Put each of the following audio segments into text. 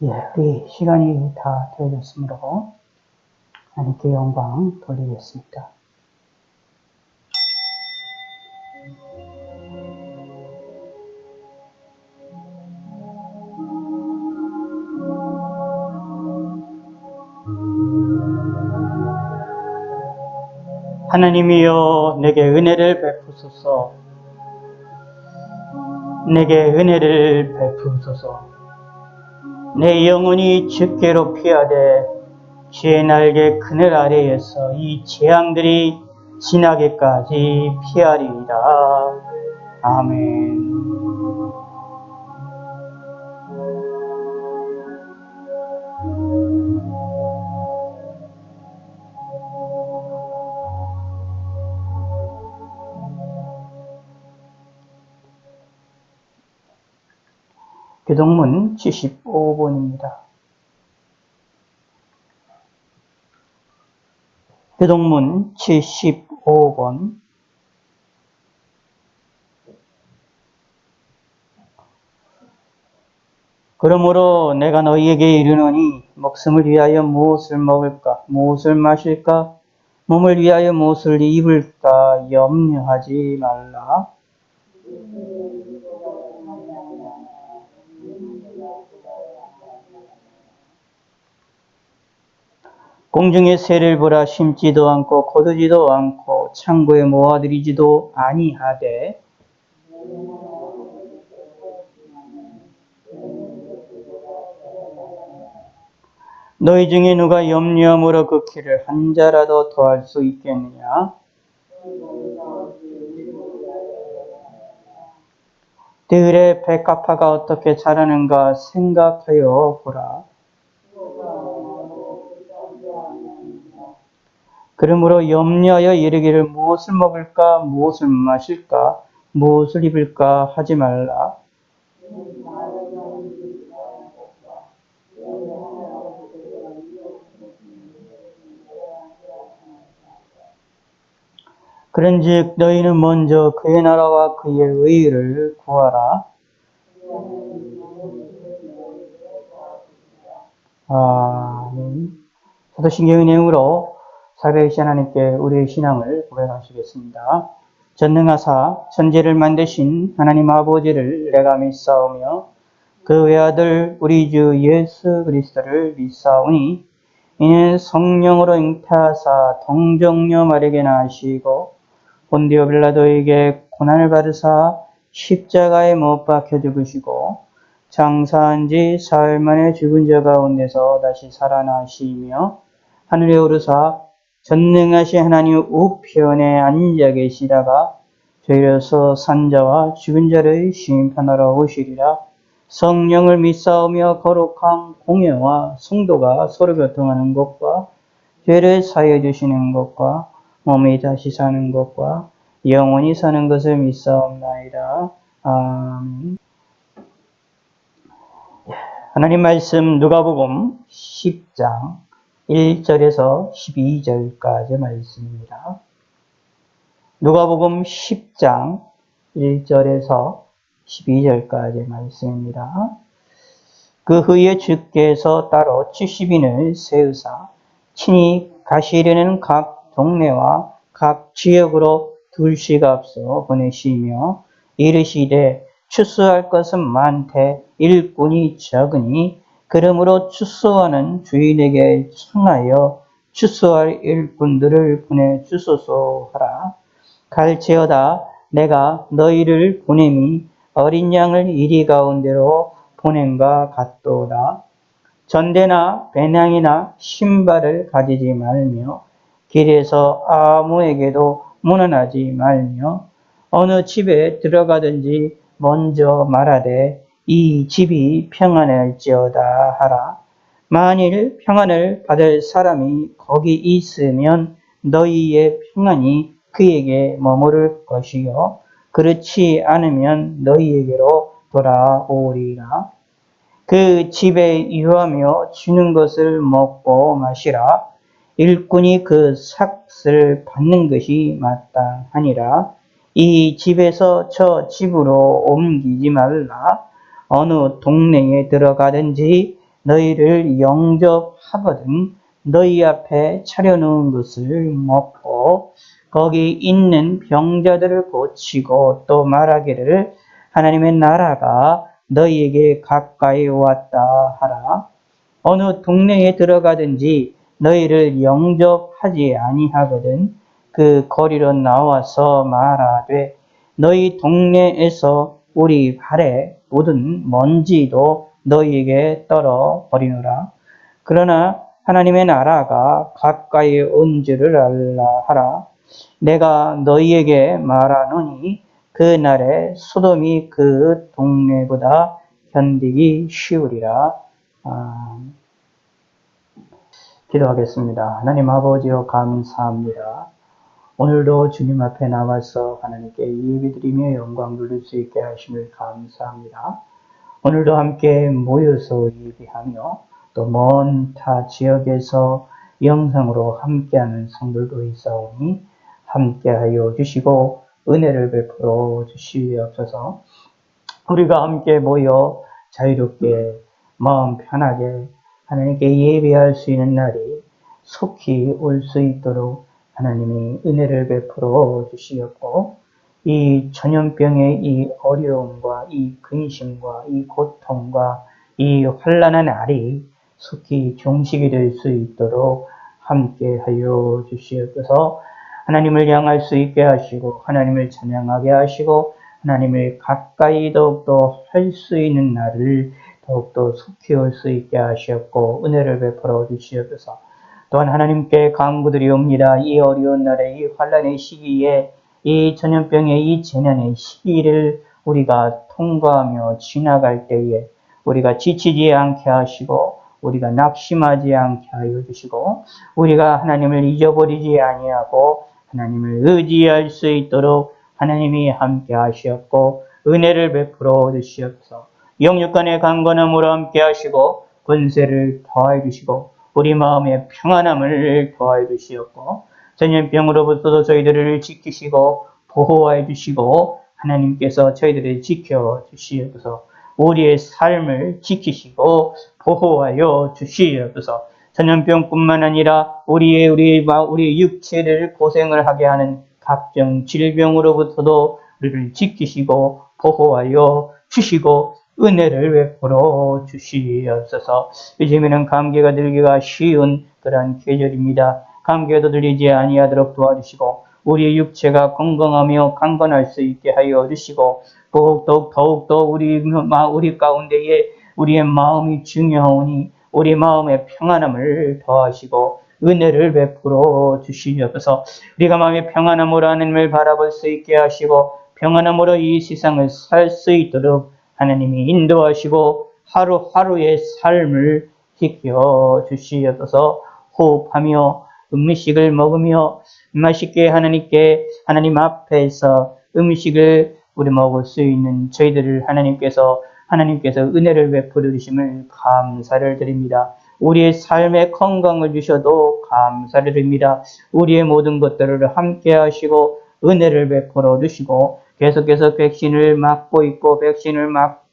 우리 시간이 다 되어졌으므로 하나님께 영광 돌리겠습니다. 하나님이여 내게 은혜를 베푸소서. 내게 은혜를 베푸소서. 내 영혼이 주께로 피하되 주의 날개 그늘 아래에서 이 재앙들이 지나기까지 피하리이다. 아멘. 교동문 75번입니다. 교동문 75번. 그러므로 내가 너희에게 이르노니 목숨을 위하여 무엇을 먹을까, 무엇을 마실까, 몸을 위하여 무엇을 입을까 염려하지 말라. 공중의 새를 보라. 심지도 않고 거두지도 않고 창고에 모아들이지도 아니하되 너희 중에 누가 염려함으로 그 키를 한 자라도 더할 수 있겠느냐? 들의 백합화가 어떻게 자라는가 생각하여 보라. 그러므로 염려하여 이르기를 무엇을 먹을까, 무엇을 마실까, 무엇을 입을까 하지 말라. 그런즉 너희는 먼저 그의 나라와 그의 의를 구하라. 사도신경의 내용으로 살아계신 하나님께 우리의 신앙을 고백하시겠습니다. 전능하사 천지를 만드신 하나님 아버지를 내가 믿사오며 그 외아들 우리 주 예수 그리스도를 믿사오니 이는 성령으로 잉태하사 동정녀 마리아에게 나시고 본디오 빌라도에게 고난을 받으사 십자가에 못 박혀 죽으시고 장사한 지 사흘 만에 죽은 자 가운데서 다시 살아나시며 하늘에 오르사 전능하신 하나님 우편에 앉아 계시다가 되려서 산자와 죽은 자를 심판하러 오시리라. 성령을 믿사오며 거룩한 공예와 성도가 서로 교통하는 것과 죄를 사하여 주시는 것과 몸이 다시 사는 것과 영원히 사는 것을 믿사옵나이다. 아멘. 하나님 말씀 누가복음 10장 1절에서 12절까지 말씀입니다. 누가복음 10장 1절에서 12절까지 말씀입니다. 그 후에 주께서 따로 70인을 세우사 친히 가시려는 각 동네와 각 지역으로 둘씩 앞서 보내시며 이르시되 추수할 것은 많되 일꾼이 적으니 그러므로 추수하는 주인에게 청하여 추수할 일꾼들을 보내주소서 하라. 갈지어다 내가 너희를 보냄이 어린 양을 이리 가운데로 보낸과 같도다. 전대나 배낭이나 신발을 가지지 말며 길에서 아무에게도 문안하지 말며 어느 집에 들어가든지 먼저 말하되 이 집이 평안할지어다 하라. 만일 평안을 받을 사람이 거기 있으면 너희의 평안이 그에게 머무를 것이요 그렇지 않으면 너희에게로 돌아오리라. 그 집에 유하며 주는 것을 먹고 마시라. 일꾼이 그 삭을 받는 것이 마땅하니라. 이 집에서 저 집으로 옮기지 말라. 어느 동네에 들어가든지 너희를 영접하거든 너희 앞에 차려놓은 것을 먹고 거기 있는 병자들을 고치고 또 말하기를 하나님의 나라가 너희에게 가까이 왔다 하라. 어느 동네에 들어가든지 너희를 영접하지 아니하거든 그 거리로 나와서 말하되 너희 동네에서 우리 발에 묻은 먼지도 너희에게 떨어 버리노라. 그러나 하나님의 나라가 가까이 온 줄을 알라 하라. 내가 너희에게 말하노니 그날에 소돔이 그 동네보다 견디기 쉬우리라. 기도하겠습니다. 하나님 아버지여 감사합니다. 오늘도 주님 앞에 나와서 하나님께 예배드리며 영광 돌릴 수 있게 하심을 감사합니다. 오늘도 함께 모여서 예배하며 또 먼 타 지역에서 영상으로 함께하는 성들도 있사오니 함께하여 주시고 은혜를 베풀어 주시옵소서. 우리가 함께 모여 자유롭게 마음 편하게 하나님께 예배할 수 있는 날이 속히 올 수 있도록 하나님이 은혜를 베풀어 주시었고 이 전염병의 이 어려움과 이 근심과 이 고통과 이 환난의 날이 속히 종식이 될 수 있도록 함께하여 주시옵소서. 하나님을 향할 수 있게 하시고 하나님을 찬양하게 하시고 하나님을 가까이 더욱더 할 수 있는 날을 더욱더 속히 올 수 있게 하시었고 은혜를 베풀어 주시옵소서. 또한 하나님께 간구드리옵니다. 이 어려운 날에 이 환난의 시기에 이 전염병의 이 재난의 시기를 우리가 통과하며 지나갈 때에 우리가 지치지 않게 하시고 우리가 낙심하지 않게 하여 주시고 우리가 하나님을 잊어버리지 아니하고 하나님을 의지할 수 있도록 하나님이 함께 하시었고 은혜를 베풀어 주시옵소서. 영육간의 강건함으로 함께 하시고 권세를 더하여 주시고 우리 마음의 평안함을 더하여 주시옵고 전염병으로부터도 저희들을 지키시고 보호해 주시고 하나님께서 저희들을 지켜 주시옵소서. 우리의 삶을 지키시고 보호하여 주시옵소서. 전염병뿐만 아니라 우리의 육체를 고생을 하게 하는 각종 질병으로부터도 우리를 지키시고 보호하여 주시고 은혜를 베풀어 주시옵소서. 요즘에는 감기가 들기가 쉬운 그런 계절입니다. 감기에도 들리지 아니하도록 도와주시고 우리의 육체가 건강하며 강건할 수 있게 하여 주시고 더욱더 우리 가운데에 우리의 마음이 중요하오니 우리 마음의 평안함을 더하시고 은혜를 베풀어 주시옵소서. 우리가 마음의 평안함으로 하나님을 바라볼 수 있게 하시고 평안함으로 이 세상을 살 수 있도록 하나님이 인도하시고 하루하루의 삶을 지켜 주시옵소서. 호흡하며 음식을 먹으며 맛있게 하나님 앞에서 음식을 우리 먹을 수 있는 저희들을 하나님께서 은혜를 베풀어 주심을 감사를 드립니다. 우리의 삶에 건강을 주셔도 감사를 드립니다. 우리의 모든 것들을 함께 하시고 은혜를 베풀어 주시고 계속해서 백신을 맞고 있고 백신을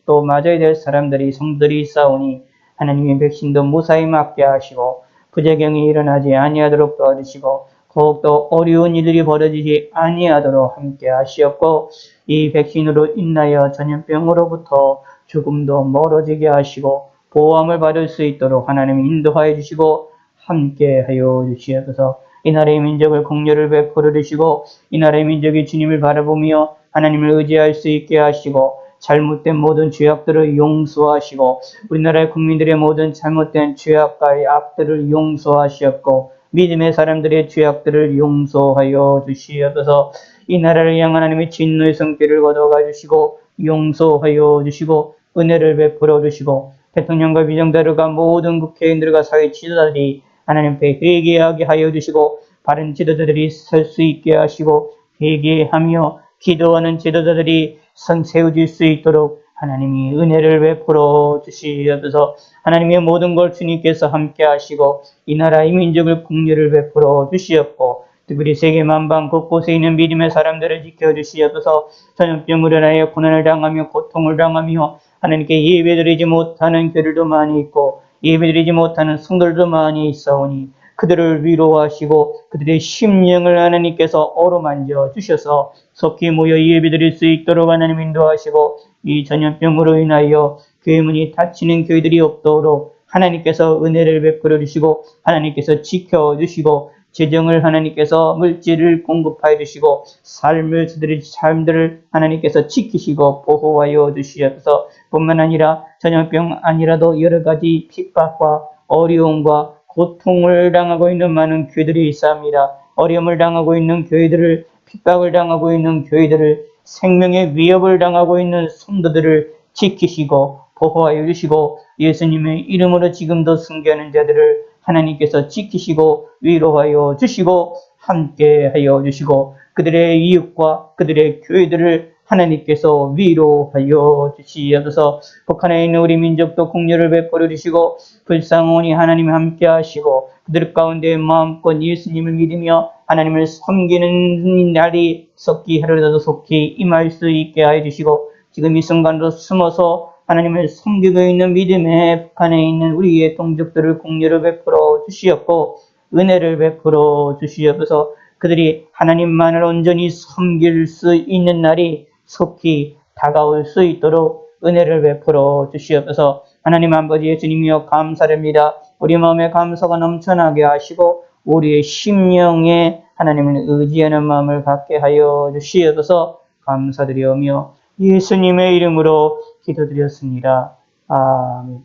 또 맞아야 될 성들이 있사오니 하나님의 백신도 무사히 맞게 하시고 부작용이 일어나지 아니하도록 도와주시고 더욱더 어려운 일들이 벌어지지 아니하도록 함께 하시옵고 이 백신으로 인하여 전염병으로부터 조금도 멀어지게 하시고 보호함을 받을 수 있도록 하나님이 인도하여 주시고 함께 하여 주시옵소서. 이 나라의 민족을 긍휼을 베풀어 주시고 이 나라의 민족이 주님을 바라보며 하나님을 의지할 수 있게 하시고 잘못된 모든 죄악들을 용서하시고 우리나라의 국민들의 모든 잘못된 죄악과 악들을 용서하시었고 믿음의 사람들의 죄악들을 용서하여 주시옵소서. 이 나라를 향한 하나님의 진노의 성길을 거둬가 주시고 용서하여 주시고 은혜를 베풀어 주시고 대통령과 비정대로가 모든 국회의원들과 사회 지도자들이 하나님 앞에 회개하게 하여 주시고 바른 지도자들이 설 수 있게 하시고 회개하며 기도하는 지도자들이 선 세워질 수 있도록 하나님이 은혜를 베풀어 주시옵소서. 하나님의 모든 걸 주님께서 함께 하시고 이 나라의 민족을 긍휼을 베풀어 주시옵고 특별히 세계 만방 곳곳에 있는 믿음의 사람들을 지켜주시옵소서. 전염병으로 인하여 고난을 당하며 고통을 당하며 하나님께 예배드리지 못하는 교회들도 많이 있고 예배드리지 못하는 성도들도 많이 있사오니 그들을 위로하시고 그들의 심령을 하나님께서 어루만져 주셔서 속히 모여 예배드릴 수 있도록 하나님 인도하시고 이 전염병으로 인하여 교회 문이 닫히는 교회들이 없도록 하나님께서 은혜를 베풀어 주시고 하나님께서 지켜주시고 재정을 하나님께서 물질을 공급하여 주시고 삶들을 하나님께서 지키시고 보호하여 주시옵소서. 뿐만 아니라 전염병 아니라도 여러 가지 핍박과 어려움과 고통을 당하고 있는 많은 교회들이 있습니다. 어려움을 당하고 있는 교회들을 핍박을 당하고 있는 교회들을 생명의 위협을 당하고 있는 성도들을 지키시고 보호하여 주시고 예수님의 이름으로 지금도 순교하는 자들을 하나님께서 지키시고 위로하여 주시고 함께하여 주시고 그들의 이웃과 그들의 교회들을 하나님께서 위로하여 주시옵소서. 북한에 있는 우리 민족도 국류를 베풀어 주시고 불쌍하오니 하나님 함께 하시고 그들 가운데 마음껏 예수님을 믿으며 하나님을 섬기는 날이 속히 하루라도 속히 임할 수 있게 하여 주시고 지금 이 순간도 숨어서 하나님을 섬기고 있는 믿음의 북한에 있는 우리의 동족들을 국류를 베풀어 주시옵고 은혜를 베풀어 주시옵소서. 그들이 하나님만을 온전히 섬길 수 있는 날이 속히 다가올 수 있도록 은혜를 베풀어 주시옵소서. 하나님 아버지 예수님이여 감사드립니다. 우리 마음에 감사가 넘쳐나게 하시고 우리의 심령에 하나님을 의지하는 마음을 갖게 하여 주시옵소서. 감사드리오며 예수님의 이름으로 기도드렸습니다. 아멘.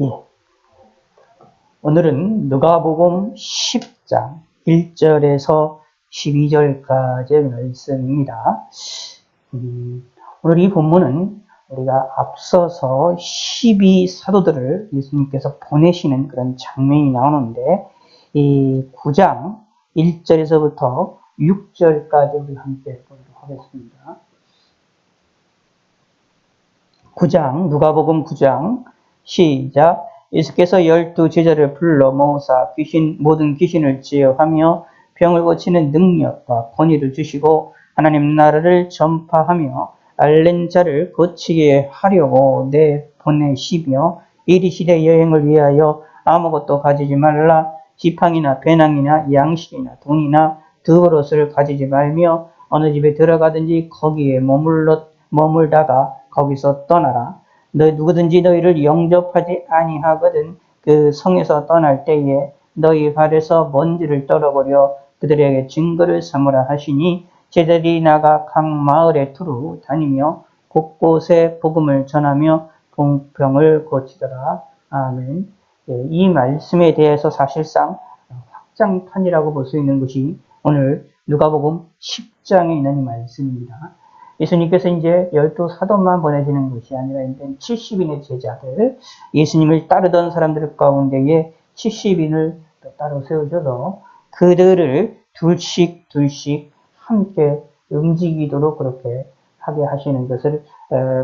예. 오늘은 누가복음 10장 1절에서 12절까지의 말씀입니다. 오늘 이 본문은 우리가 앞서서 12사도들을 예수님께서 보내시는 그런 장면이 나오는데 이 9장 1절에서부터 6절까지 우리 함께 보도록 하겠습니다. 9장 누가복음 9장 시작. 예수께서 12제자를 불러 모으사 모든 귀신을 제어하며 병을 고치는 능력과 권위를 주시고 하나님 나라를 전파하며 앓는 자를 고치게 하려고 내보내시며 이리시되 여행을 위하여 아무것도 가지지 말라. 지팡이나 배낭이나 양식이나 돈이나 두버릇을 가지지 말며 어느 집에 들어가든지 거기에 머물다가 거기서 떠나라. 누구든지 너희를 영접하지 아니하거든 그 성에서 떠날 때에 너희 발에서 먼지를 떨어버려 그들에게 증거를 삼으라 하시니 제자들이 나가 각 마을에 두루 다니며 곳곳에 복음을 전하며 병을 고치더라. 아멘. 이 말씀에 대해서 사실상 확장판이라고 볼 수 있는 것이 오늘 누가복음 10장에 있는 이 말씀입니다. 예수님께서 이제 12사도만 보내지는 것이 아니라 이제 70인의 제자들, 예수님을 따르던 사람들 가운데에 70인을 따로 세우셔서 그들을 둘씩 함께 움직이도록 그렇게 하게 하시는 것을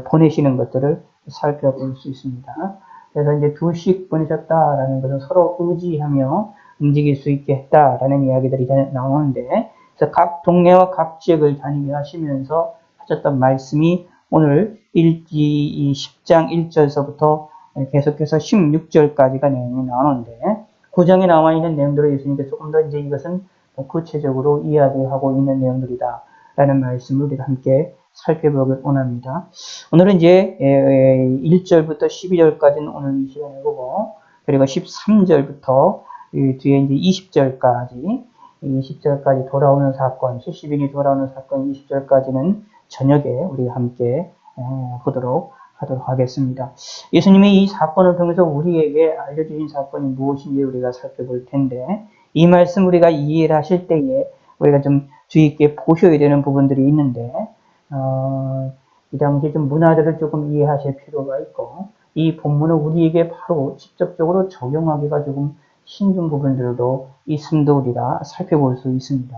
보내시는 것들을 살펴볼 수 있습니다. 그래서 이제 둘씩 보내셨다라는 것은 서로 의지하며 움직일 수 있게 했다라는 이야기들이 나오는데, 그래서 각 동네와 각 지역을 다니게 하시면서 하셨던 말씀이 오늘 10장 1절서부터 계속해서 16절까지가 내용이 나오는데, 9장에 나와 있는 내용들을 예수님께서 조금 더 이제 이것은 구체적으로 이야기하고 있는 내용들이다 라는 말씀을 우리가 함께 살펴보길 원합니다. 오늘은 이제 1절부터 12절까지는 오늘 이 시간에 보고, 그리고 13절부터 뒤에 이제 20절까지 돌아오는 사건, 70인이 돌아오는 사건 20절까지는 저녁에 우리가 함께 보도록 하도록 하겠습니다. 예수님이 이 사건을 통해서 우리에게 알려주신 사건이 무엇인지 우리가 살펴볼 텐데, 이 말씀 우리가 이해를 하실 때에 우리가 좀 주의 있게 보셔야 되는 부분들이 있는데, 이 당시에 좀 문화들을 조금 이해하실 필요가 있고, 이 본문을 우리에게 바로 직접적으로 적용하기가 조금 힘든 부분들도 있음도 우리가 살펴볼 수 있습니다.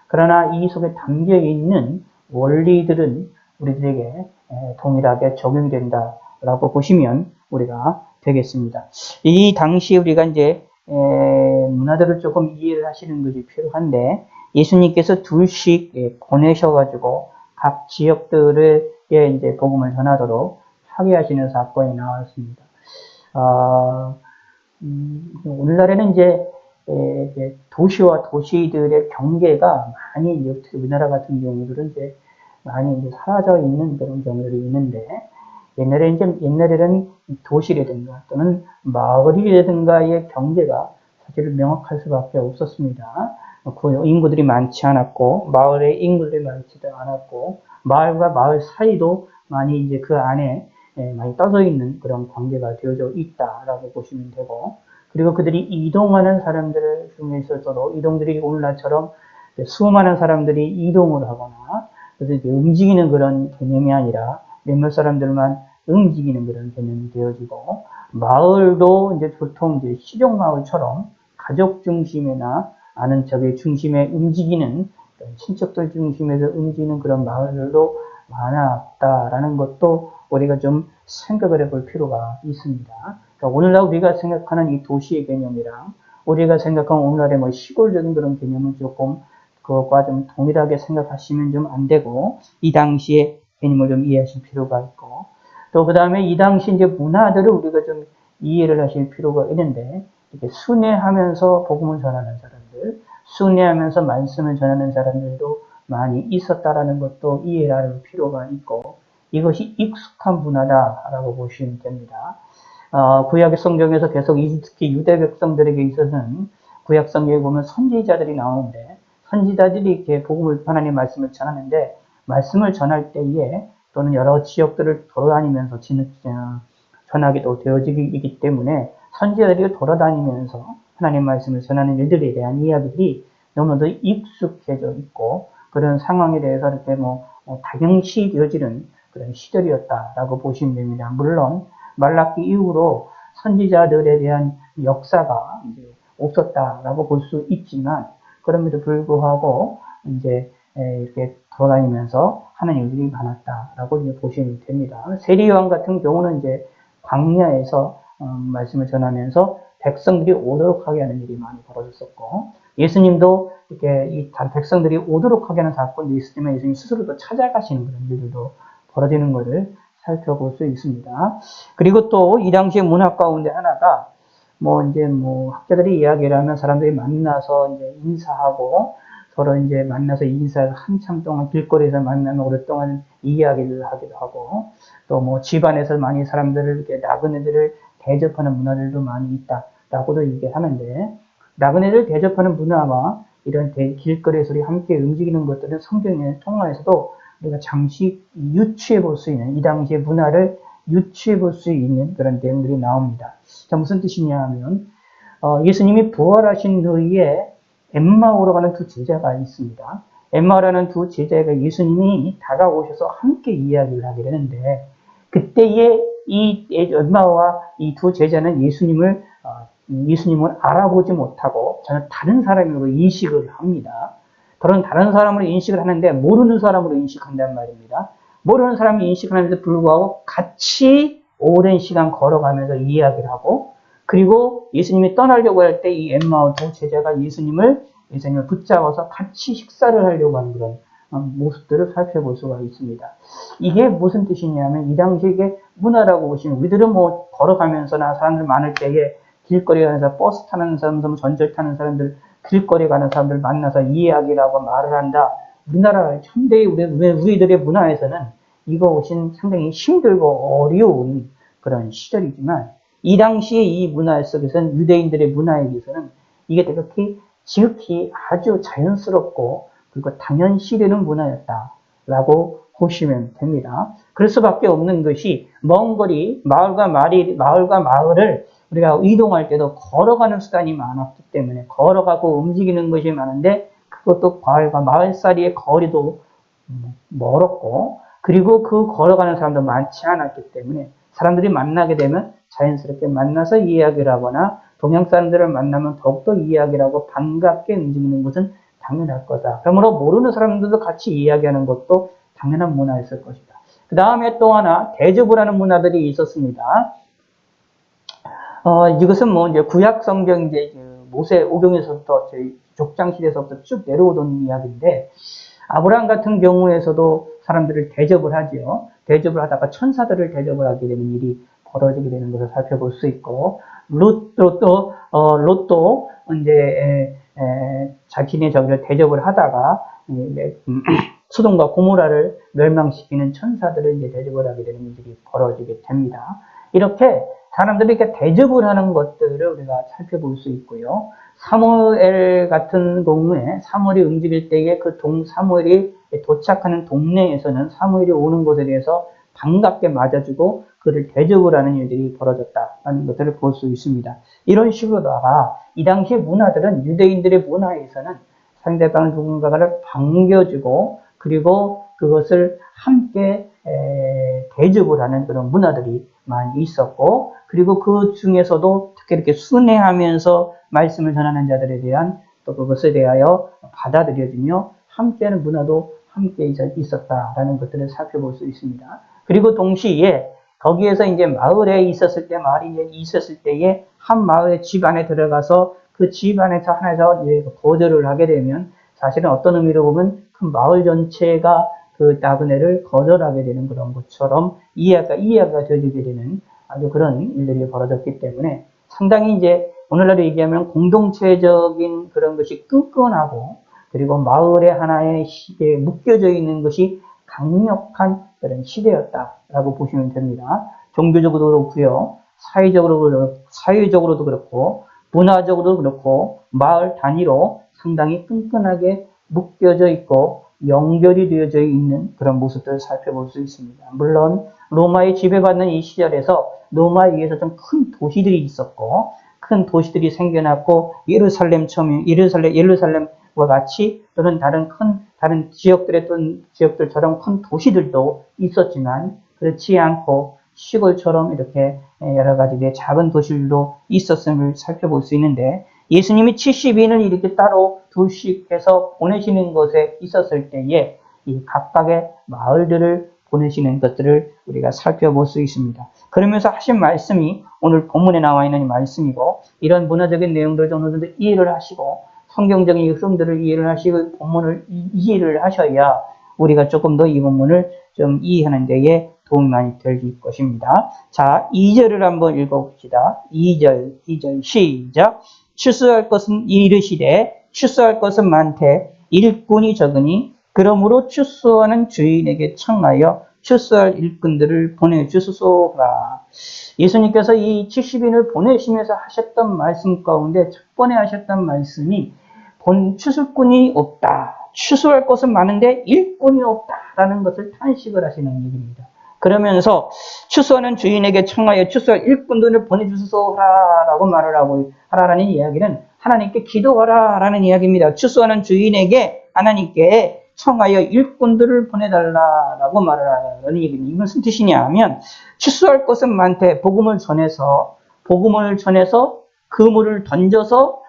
그러나 이 속에 담겨 있는 원리들은 우리들에게 동일하게 적용된다라고 보시면 우리가 되겠습니다. 이 당시 우리가 이제 문화들을 조금 이해를 하시는 것이 필요한데, 예수님께서 둘씩 보내셔가지고 각 지역들에 이제 복음을 전하도록 하게 하시는 사건이 나왔습니다. 오늘날에는 이제 도시와 도시들의 경계가 많이 우리나라 같은 경우들은 이제 많이 이제 사라져 있는 그런 경우들이 있는데, 옛날에는 도시라든가 또는 마을이라든가의 경계가 사실 명확할 수밖에 없었습니다. 그 인구들이 많지 않았고, 마을에 인구들이 많지도 않았고, 마을과 마을 사이도 많이 이제 그 안에 많이 떠져 있는 그런 관계가 되어져 있다라고 보시면 되고, 그리고 그들이 이동하는 사람들 중에서도 이동들이 오늘날처럼 수많은 사람들이 이동을 하거나 움직이는 그런 개념이 아니라 몇몇 사람들만 움직이는 그런 개념이 되어지고, 마을도 이제 보통 이제 시족마을처럼 가족 중심이나 아는 척의 중심에 움직이는 친척들 중심에서 움직이는 그런 마을들도 많았다라는 것도 우리가 좀 생각을 해볼 필요가 있습니다. 그러니까 오늘날 우리가 생각하는 이 도시의 개념이랑 우리가 생각하는 오늘날의 뭐 시골적인 그런 개념은 조금 그것과 좀 동일하게 생각하시면 좀 안 되고, 이 당시의 개념을 좀 이해하실 필요가 있고, 또 그 다음에 이 당시 이제 문화들을 우리가 좀 이해를 하실 필요가 있는데, 이렇게 순회하면서 복음을 전하는 사람들, 순회하면서 말씀을 전하는 사람들도 많이 있었다라는 것도 이해할 필요가 있고, 이것이 익숙한 문화다라고 보시면 됩니다. 구약의 성경에서 계속 특히 유대 백성들에게 있어서는 구약 성경에 보면 선지자들이 나오는데, 선지자들이 이렇게 복음을 하나님의 말씀을 전하는데, 말씀을 전할 때에 또는 여러 지역들을 돌아다니면서 전하기도 되어지기 때문에 선지자들이 돌아다니면서 하나님 말씀을 전하는 일들에 대한 이야기들이 너무도 익숙해져 있고, 그런 상황에 대해서 이렇게 당연시 되어지는 그런 시절이었다라고 보시면 됩니다. 물론 말라기 이후로 선지자들에 대한 역사가 이제 없었다라고 볼 수 있지만, 그럼에도 불구하고 이제 이렇게 돌아다니면서 하는 일들이 많았다라고 이제 보시면 됩니다. 세리요한 같은 경우는 이제 광야에서 말씀을 전하면서 백성들이 오도록 하게 하는 일이 많이 벌어졌었고, 예수님도 이렇게 이 백성들이 오도록 하게 하는 사건도 있으면 예수님 스스로도 찾아가시는 그런 일들도 벌어지는 것을 살펴볼 수 있습니다. 그리고 또 이 당시의 문화 가운데 하나가 학자들이 이야기를 하면 사람들이 만나서 이제 인사하고, 서로 이제 만나서 인사해서 한참 동안 길거리에서 만나면 오랫동안 이야기를 하기도 하고, 또 집안에서 많이 사람들을 이렇게 나그네들을 대접하는 문화들도 많이 있다라고도 얘기하는데, 나그네를 대접하는 문화와 이런 길거리에서 우리 함께 움직이는 것들은 성경의 통화에서도 우리가 잠시 유추해 볼 수 있는, 이 당시의 문화를 유추해 볼 수 있는 그런 내용들이 나옵니다. 자, 무슨 뜻이냐 하면, 예수님이 부활하신 후에 엠마오로 가는 두 제자가 있습니다. 엠마오라는 두 제자가 예수님이 다가오셔서 함께 이야기를 하게 되는데, 그때에 이 엠마오와 이 두 제자는 예수님을 알아보지 못하고 저는 다른 사람으로 인식을 합니다. 그런 다른 사람으로 인식을 하는데 모르는 사람으로 인식한단 말입니다. 모르는 사람이 인식하는데도 불구하고 같이 오랜 시간 걸어가면서 이야기를 하고, 그리고 예수님이 떠나려고 할 때 이 엠마오 두 제자가 예수님을 붙잡아서 같이 식사를 하려고 하는 그런 모습들을 살펴볼 수가 있습니다. 이게 무슨 뜻이냐면, 이 당시에 문화라고 보시면, 우리들은 걸어가면서나 사람들 많을 때에 길거리에 가서 버스 타는 사람들, 전철 타는 사람들, 길거리 가는 사람들 만나서 이야기를 하고 말을 한다. 우리나라 현대의 우리들의 문화에서는 이것이 상당히 힘들고 어려운 그런 시절이지만, 이 당시의 이 문화 속에서는, 유대인들의 문화에 비해서는 이게 되게 지극히 아주 자연스럽고 그리고 당연시되는 문화였다라고 보시면 됩니다. 그럴 수밖에 없는 것이, 먼 거리 마을과 마을을 우리가 이동할 때도 걸어가는 수단이 많았기 때문에 걸어가고 움직이는 것이 많은데, 그것도 마을과 마을 사이의 거리도 멀었고, 그리고 그 걸어가는 사람도 많지 않았기 때문에 사람들이 만나게 되면 자연스럽게 만나서 이야기를 하거나, 동양 사람들을 만나면 더욱더 이야기를 하고 반갑게 움직이는 것은 당연할 거다. 그러므로 모르는 사람들도 같이 이야기하는 것도 당연한 문화였을 것이다. 그 다음에 또 하나 대접을 하는 문화들이 있었습니다. 이것은 뭐 이제 구약 성경 이제 그 모세 오경에서부터 저희 족장 시대에서부터 쭉 내려오던 이야기인데, 아브라함 같은 경우에서도 사람들을 대접을 하지요. 대접을 하다가 천사들을 대접을 하게 되는 일이 벌어지게 되는 것을 살펴볼 수 있고, 롯도 이제 자신의 저기를 대접을 하다가 소돔과 고모라를 멸망시키는 천사들을 이제 대접을 하게 되는 일들이 벌어지게 됩니다. 이렇게 사람들이 이렇게 대접을 하는 것들을 우리가 살펴볼 수 있고요. 사무엘 같은 경우에 사무엘이 움직일 때에 그 사무엘이 도착하는 동네에서는 사무엘이 오는 것에 대해서 반갑게 맞아주고 그를 대접을 하는 일들이 벌어졌다는 것들을 볼 수 있습니다. 이런 식으로다가 이 당시의 문화들은 유대인들의 문화에서는 상대방 누군가를 반겨주고 그리고 그것을 함께 대접을 하는 그런 문화들이 많이 있었고, 그리고 그 중에서도 특히 이렇게 순회하면서 말씀을 전하는 자들에 대한 또 그것에 대하여 받아들여지며 함께하는 문화도 함께 있었다라는 것들을 살펴볼 수 있습니다. 그리고 동시에 거기에서 이제 마을이 있었을 때에 한 마을의 집 안에 들어가서 그 집 안에서 하나에서 거절을 하게 되면 사실은 어떤 의미로 보면 그 마을 전체가 그 나그네를 거절하게 되는 그런 것처럼 이해가 되어지게 되는 아주 그런 일들이 벌어졌기 때문에 상당히 이제 오늘날로 얘기하면 공동체적인 그런 것이 끈끈하고 그리고 마을의 하나의 시대에 묶여져 있는 것이 강력한 그런 시대였다라고 보시면 됩니다. 종교적으로도 그렇고요, 사회적으로도 그렇고, 문화적으로도 그렇고, 마을 단위로 상당히 끈끈하게 묶여져 있고 연결이 되어져 있는 그런 모습들을 살펴볼 수 있습니다. 물론 로마의 지배받는 이 시절에서 로마에 의해서 좀 큰 도시들이 있었고 큰 도시들이 생겨났고 예루살렘과 같이 또는 다른 지역들처럼 큰 도시들도 있었지만 그렇지 않고 시골처럼 이렇게 여러 가지 작은 도시들도 있었음을 살펴볼 수 있는데, 예수님이 70인을 이렇게 따로 둘씩 해서 보내시는 것에 있었을 때에 이 각각의 마을들을 보내시는 것들을 우리가 살펴볼 수 있습니다. 그러면서 하신 말씀이 오늘 본문에 나와 있는 말씀이고, 이런 문화적인 내용들을 어느 정도 이해를 하시고 성경적인 흐름들을 이해를 하시고 본문을 이해를 하셔야 우리가 조금 더 이 본문을 좀 이해하는 데에 도움이 많이 될 것입니다. 자, 2절을 한번 읽어봅시다. 2절 시작. 추수할 것은 이르시되 추수할 것은 많되 일꾼이 적으니 그러므로 추수하는 주인에게 청하여 추수할 일꾼들을 보내주소서라. 예수님께서 이 70인을 보내시면서 하셨던 말씀 가운데 첫 번에 하셨던 말씀이 추수꾼이 없다. 추수할 것은 많은데 일꾼이 없다라는 것을 탄식을 하시는 얘기입니다. 그러면서 추수하는 주인에게 청하여 추수할 일꾼들을 보내주소서라라고 말을 하고 하라는 이야기는 하나님께 기도하라라는 이야기입니다. 추수하는 주인에게 하나님께 청하여 일꾼들을 보내달라라고 말을 하라는 얘기입니다. 이건 무슨 뜻이냐 하면 추수할 것은 많되 그물을 전해서 그물을 던져서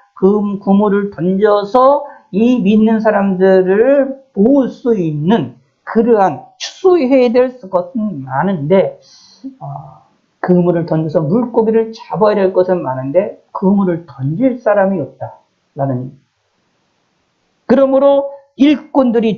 이 믿는 사람들을 모을 수 있는 그러한 추수해야 될 것은 많은데 그물을 던져서 물고기를 잡아야 될 것은 많은데 그물을 던질 사람이 없다라는. 그러므로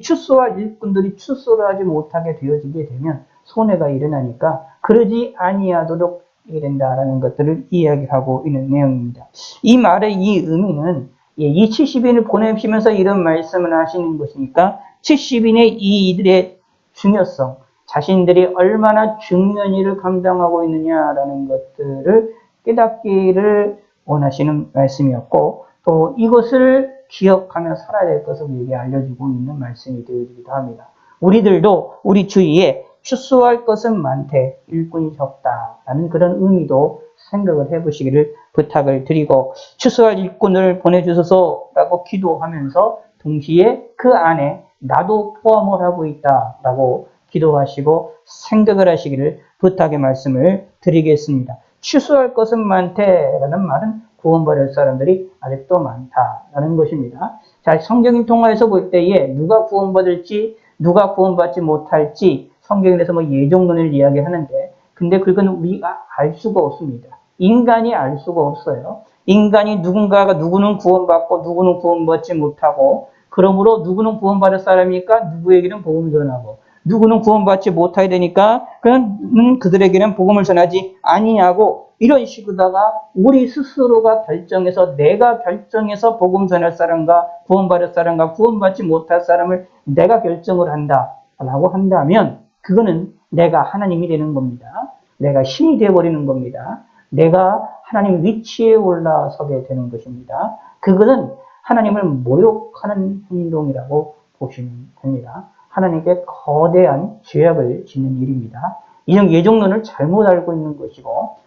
추수할 일꾼들이 추수를 하지 못하게 되어지게 되면 손해가 일어나니까 그러지 아니하도록 해야 된다라는 것들을 이야기하고 있는 내용입니다. 이 말의 이 의미는 이 70인을 보내시면서 이런 말씀을 하시는 것이니까 70인의 이들의 중요성, 자신들이 얼마나 중요한 일을 감당하고 있느냐라는 것들을 깨닫기를 원하시는 말씀이었고, 또 이것을 기억하며 살아야 될 것을 우리에게 알려주고 있는 말씀이 되어지기도 합니다. 우리들도 우리 주위에 추수할 것은 많되 일꾼이 적다라는 그런 의미도 생각을 해보시기를 부탁을 드리고, 추수할 일꾼을 보내주소서라고 기도하면서 동시에 그 안에 나도 포함을 하고 있다라고 기도하시고 생각을 하시기를 부탁의 말씀을 드리겠습니다. 추수할 것은 많대라는 말은 구원받을 사람들이 아직도 많다라는 것입니다. 자, 성경을 통해서 볼 때에 누가 구원받을지 누가 구원받지 못할지 성경에서 예정론을 이야기하는데, 근데 그건 우리가 알 수가 없습니다. 인간이 알 수가 없어요. 인간이 누구는 구원받고 누구는 구원받지 못하고, 그러므로 누구는 구원받을 사람이니까 누구에게는 복음을 전하고, 누구는 구원받지 못하게 되니까 그냥 그들에게는 복음을 전하지 아니하고, 이런 식으로다가 우리 스스로가 결정해서, 내가 결정해서 복음 전할 사람과 구원받을 사람과 구원받지 못할 사람을 내가 결정을 한다라고 한다면, 그거는 내가 하나님이 되는 겁니다. 내가 신이 되어버리는 겁니다. 내가 하나님 위치에 올라서게 되는 것입니다. 그거는 하나님을 모욕하는 행동이라고 보시면 됩니다. 하나님께 거대한 죄악을 짓는 일입니다. 이런 예정론을 잘못 알고 있는 것이고,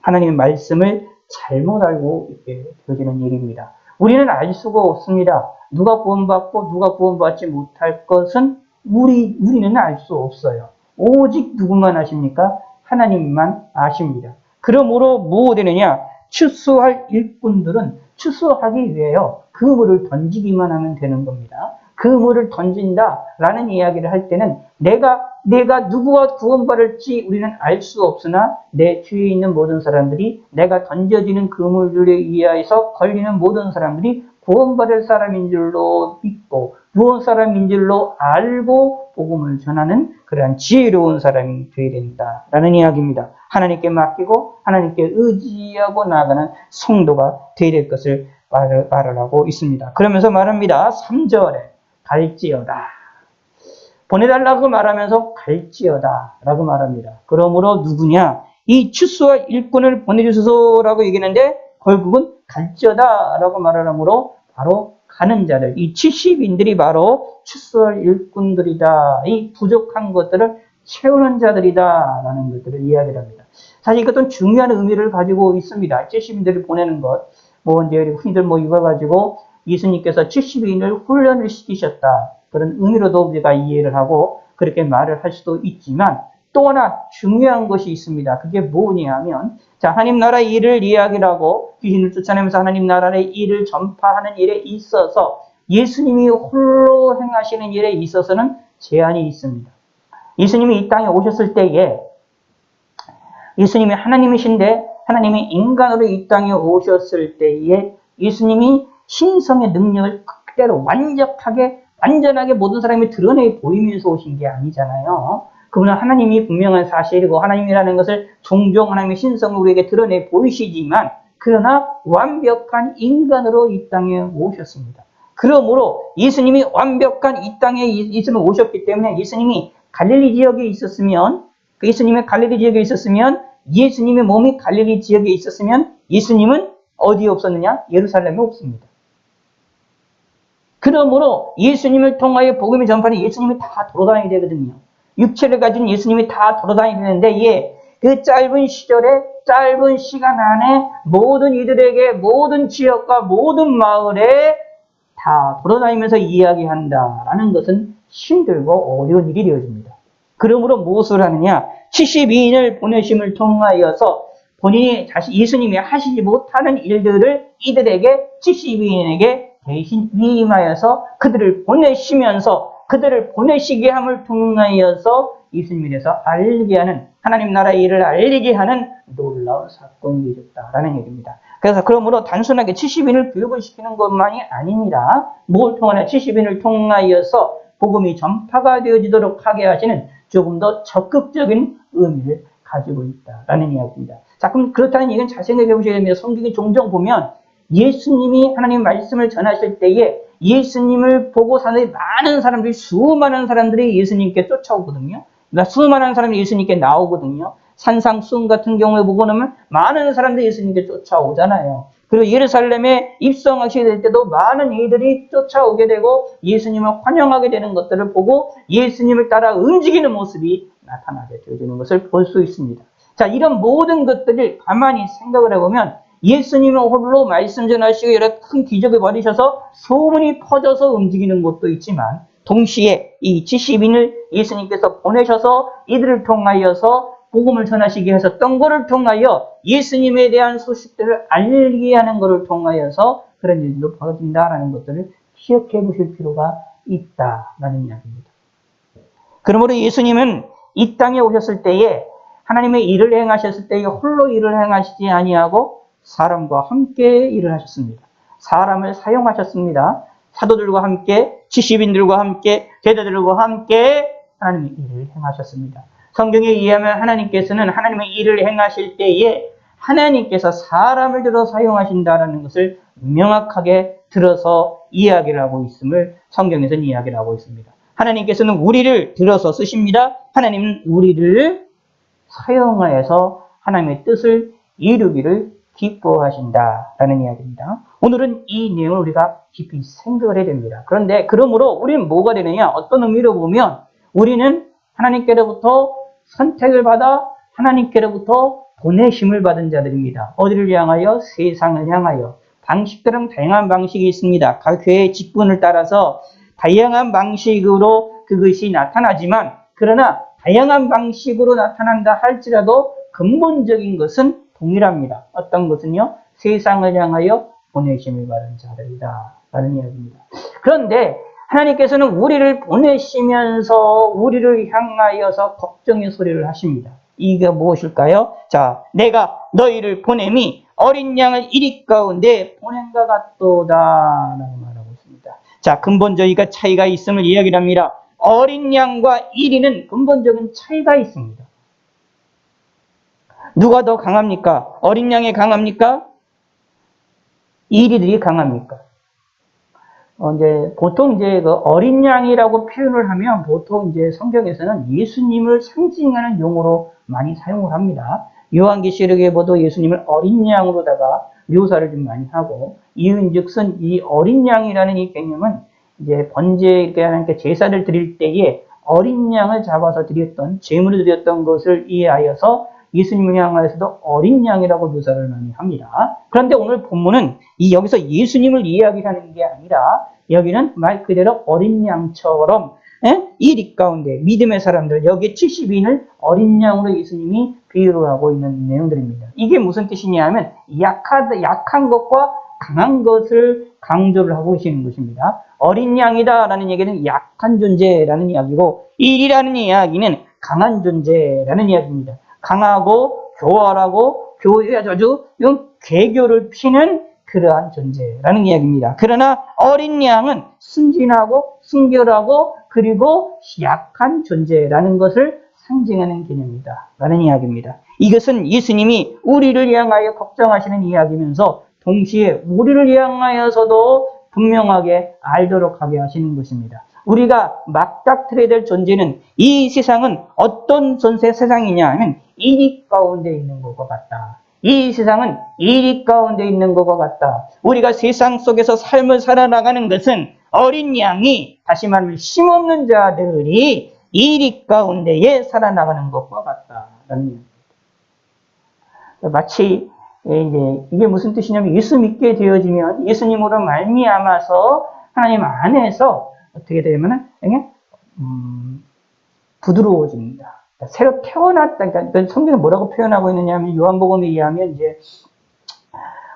하나님의 말씀을 잘못 알고 있게 되어지는 일입니다. 우리는 알 수가 없습니다. 누가 구원받고 누가 구원받지 못할 것은 우리는 알 수 없어요. 오직 누구만 아십니까? 하나님만 아십니다. 그러므로 뭐 되느냐? 추수할 일꾼들은 추수하기 위해요, 그물을 던지기만 하면 되는 겁니다. 그물을 던진다라는 이야기를 할 때는 내가 누구와 구원받을지 우리는 알 수 없으나, 내 주위에 있는 모든 사람들이, 내가 던져지는 그물들에 의해서 걸리는 모든 사람들이 구원받을 사람인 줄로 믿고 구원 사람인 줄로 알고 복음을 전하는 그러한 지혜로운 사람이 되어야 된다라는 이야기입니다. 하나님께 맡기고 하나님께 의지하고 나아가는 성도가 되어야 될 것을 말을 하고 있습니다. 그러면서 말합니다. 3절에 갈지어다. 보내달라고 말하면서 갈지어다 라고 말합니다. 그러므로 누구냐? 이 추수와 일꾼을 보내주소서라고 얘기했는데, 결국은 갈지어다 라고 말을 하므로 바로 가는 자들, 이 70인들이 바로 추수와 일꾼들이다. 이 부족한 것들을 채우는 자들이다 라는 것들을 이야기를 합니다. 사실 이것도 중요한 의미를 가지고 있습니다. 70인들을 보내는 것. 이제 흔히들 이거 가지고 예수님께서 70인을 훈련을 시키셨다, 그런 의미로도 우리가 이해를 하고 그렇게 말을 할 수도 있지만, 또 하나 중요한 것이 있습니다. 그게 뭐냐면, 자, 하나님 나라 일을 이야기를 하고 귀신을 쫓아내면서 하나님 나라의 일을 전파하는 일에 있어서 예수님이 홀로 행하시는 일에 있어서는 제한이 있습니다. 예수님이 이 땅에 오셨을 때에, 예수님이 하나님이신데 하나님이 인간으로 이 땅에 오셨을 때에 예수님이 신성의 능력을 그대로 완전하게 모든 사람이 드러내 보이면서 오신 게 아니잖아요. 그분은 하나님이 분명한 사실이고, 하나님이라는 것을 종종 하나님의 신성을 우리에게 드러내 보이시지만, 그러나 완벽한 인간으로 이 땅에 오셨습니다. 그러므로 예수님이 완벽한 이 땅에 오셨기 때문에, 예수님이 갈릴리 지역에 있었으면, 예수님의 몸이 갈릴리 지역에 있었으면 예수님은 어디에 없었느냐? 예루살렘에 없습니다. 그러므로 예수님을 통하여 복음이 전파는 예수님이 다 돌아다니게 되거든요. 육체를 가진 예수님이 다 돌아다니게 되는데, 그 짧은 시절에, 짧은 시간 안에 모든 이들에게, 모든 지역과 모든 마을에 다 돌아다니면서 이야기한다라는 것은 힘들고 어려운 일이 되어집니다. 그러므로 무엇을 하느냐? 72인을 보내심을 통하여서 본인이 예수님이 하시지 못하는 일들을 이들에게, 72인에게 대신 위임하여서 그들을 보내시게 함을 통하여서 예수님에 대해서 알게 하는, 하나님 나라의 일을 알리게 하는 놀라운 사건이 되었다라는 얘기입니다. 그래서 그러므로 단순하게 70인을 교육을 시키는 것만이 아닙니다. 뭘 통하냐? 70인을 통하여서 복음이 전파가 되어지도록 하게 하시는 조금 더 적극적인 의미를 가지고 있다라는 이야기입니다. 자, 그럼 그렇다는 얘기는 잘 생각해 보셔야 됩니다. 성경에 종종 보면 예수님이 하나님 말씀을 전하실 때에 예수님을 보고 사는 수많은 사람들이 예수님께 쫓아오거든요. 그러니까 수많은 사람들이 예수님께 나오거든요. 산상수훈 같은 경우에 보고 나면 많은 사람들이 예수님께 쫓아오잖아요. 그리고 예루살렘에 입성하시게 될 때도 많은 이들이 쫓아오게 되고 예수님을 환영하게 되는 것들을 보고 예수님을 따라 움직이는 모습이 나타나게 되어지는 것을 볼 수 있습니다. 자, 이런 모든 것들을 가만히 생각을 해보면, 예수님은 홀로 말씀 전하시고 여러 큰 기적을 벌이셔서 소문이 퍼져서 움직이는 것도 있지만, 동시에 이 70인을 예수님께서 보내셔서 이들을 통하여서 복음을 전하시게 하셨던 것을 통하여 예수님에 대한 소식들을 알리게 하는 것을 통하여서 그런 일도 벌어진다라는 것들을 기억해 보실 필요가 있다라는 이야기입니다. 그러므로 예수님은 이 땅에 오셨을 때에 하나님의 일을 행하셨을 때 홀로 일을 행하시지 아니하고 사람과 함께 일을 하셨습니다. 사람을 사용하셨습니다. 사도들과 함께, 지시빈들과 함께, 제자들과 함께 하나님의 일을 행하셨습니다. 성경에 의하면 하나님께서는 하나님의 일을 행하실 때에 하나님께서 사람을 들어 사용하신다는 것을 명확하게 들어서 이야기를 하고 있음을 성경에서는 이야기를 하고 있습니다. 하나님께서는 우리를 들어서 쓰십니다. 하나님은 우리를 사용하여서 하나님의 뜻을 이루기를 기뻐하신다라는 이야기입니다. 오늘은 이 내용을 우리가 깊이 생각을 해야 됩니다. 그런데 그러므로 우리는 뭐가 되느냐? 어떤 의미로 보면 우리는 하나님께로부터 선택을 받아 하나님께로부터 보내심을 받은 자들입니다. 어디를 향하여? 세상을 향하여. 방식들은 다양한 방식이 있습니다. 각 교회의 직분을 따라서 다양한 방식으로 그것이 나타나지만 그러나 다양한 방식으로 나타난다 할지라도 근본적인 것은 동일합니다. 어떤 것은요? 세상을 향하여 보내심을 받은 자들이다 라는 이야기입니다. 그런데 하나님께서는 우리를 보내시면서 우리를 향하여서 걱정의 소리를 하십니다. 이게 무엇일까요? 자, 내가 너희를 보냄이 어린 양을 이리 가운데 보낸과 같도다 라고 말하고 있습니다. 자, 근본적인 차이가 있음을 이야기를 합니다. 어린 양과 이리는 근본적인 차이가 있습니다. 누가 더 강합니까? 어린 양이 강합니까? 이리들이 강합니까? 보통 그 어린 양이라고 표현을 하면 보통 성경에서는 예수님을 상징하는 용어로 많이 사용을 합니다. 요한계시록에 보도 예수님을 어린 양으로다가 묘사를 좀 많이 하고, 이은즉슨 이 어린 양이라는 이 개념은 번제 하나님께 제사를 드릴 때에 어린 양을 잡아서 드렸던, 제물을 드렸던 것을 이해하여서 예수님을 향하여서도 어린 양이라고 묘사를 많이 합니다. 그런데 오늘 본문은 여기서 예수님을 이야기하는 게 아니라 여기는 말 그대로 어린 양처럼 이리 가운데 믿음의 사람들, 여기 70인을 어린 양으로 예수님이 비유를 하고 있는 내용들입니다. 이게 무슨 뜻이냐 하면 약한 것과 강한 것을 강조를 하고 계시는 것입니다. 어린 양이다라는 얘기는 약한 존재라는 이야기고, 일이라는 이야기는 강한 존재라는 이야기입니다. 강하고 교활하고 교회에 아주 개교를 피는 그러한 존재라는 이야기입니다. 그러나 어린 양은 순진하고 순결하고 그리고 약한 존재라는 것을 상징하는 개념이다 라는 이야기입니다. 이것은 예수님이 우리를 향하여 걱정하시는 이야기면서 동시에 우리를 향하여서도 분명하게 알도록 하게 하시는 것입니다. 우리가 맞닥뜨려야 될 존재는, 이 세상은 어떤 세상이냐 하면 이리 가운데 있는 것과 같다. 이 세상은 이리 가운데 있는 것과 같다. 우리가 세상 속에서 삶을 살아나가는 것은 어린 양이, 다시 말하면 힘없는 자들이 이리 가운데에 살아나가는 것과 같다라는 얘기입니다. 마치 이게 무슨 뜻이냐면, 예수 믿게 되어지면 예수님으로 말미암아서 하나님 안에서 어떻게 되면 부드러워집니다. 새로 태어났다. 그러니까 성경에 뭐라고 표현하고 있느냐면, 요한복음에 의하면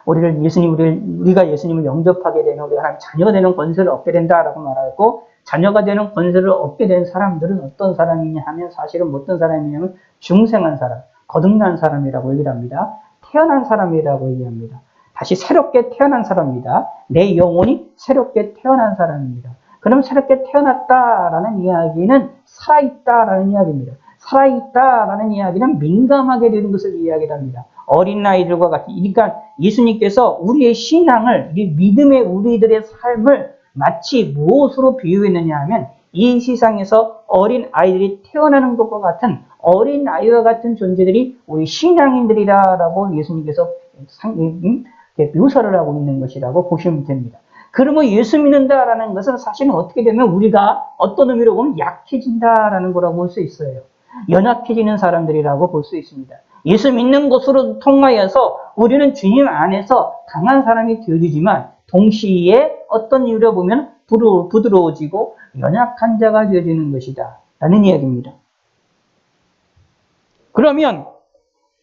우리가 예수님을 영접하게 되면 우리가 하나님 자녀가 되는 권세를 얻게 된다라고 말하고, 자녀가 되는 권세를 얻게 된 사람들은 어떤 사람이냐 하면 사실은 어떤 사람이냐면 중생한 사람, 거듭난 사람이라고 얘기를 합니다. 태어난 사람이라고 얘기합니다. 다시 새롭게 태어난 사람입니다. 내 영혼이 새롭게 태어난 사람입니다. 그럼 새롭게 태어났다라는 이야기는 살아있다라는 이야기입니다. 살아있다라는 이야기는 민감하게 되는 것을 이야기를 합니다. 어린아이들과 같이. 그러니까 예수님께서 우리의 신앙을, 믿음의 우리들의 삶을 마치 무엇으로 비유했느냐 하면, 이 세상에서 어린아이들이 태어나는 것과 같은 어린아이와 같은 존재들이 우리 신앙인들이라고 예수님께서 묘사를 하고 있는 것이라고 보시면 됩니다. 그러면 예수 믿는다라는 것은 사실은 어떻게 되면 우리가 어떤 의미로 보면 약해진다라는 거라고 볼 수 있어요. 연약해지는 사람들이라고 볼 수 있습니다. 예수 믿는 것으로 통하여서 우리는 주님 안에서 강한 사람이 되어지지만, 동시에 어떤 이유로 보면 부드러워지고 연약한 자가 되어지는 것이다 라는 이야기입니다. 그러면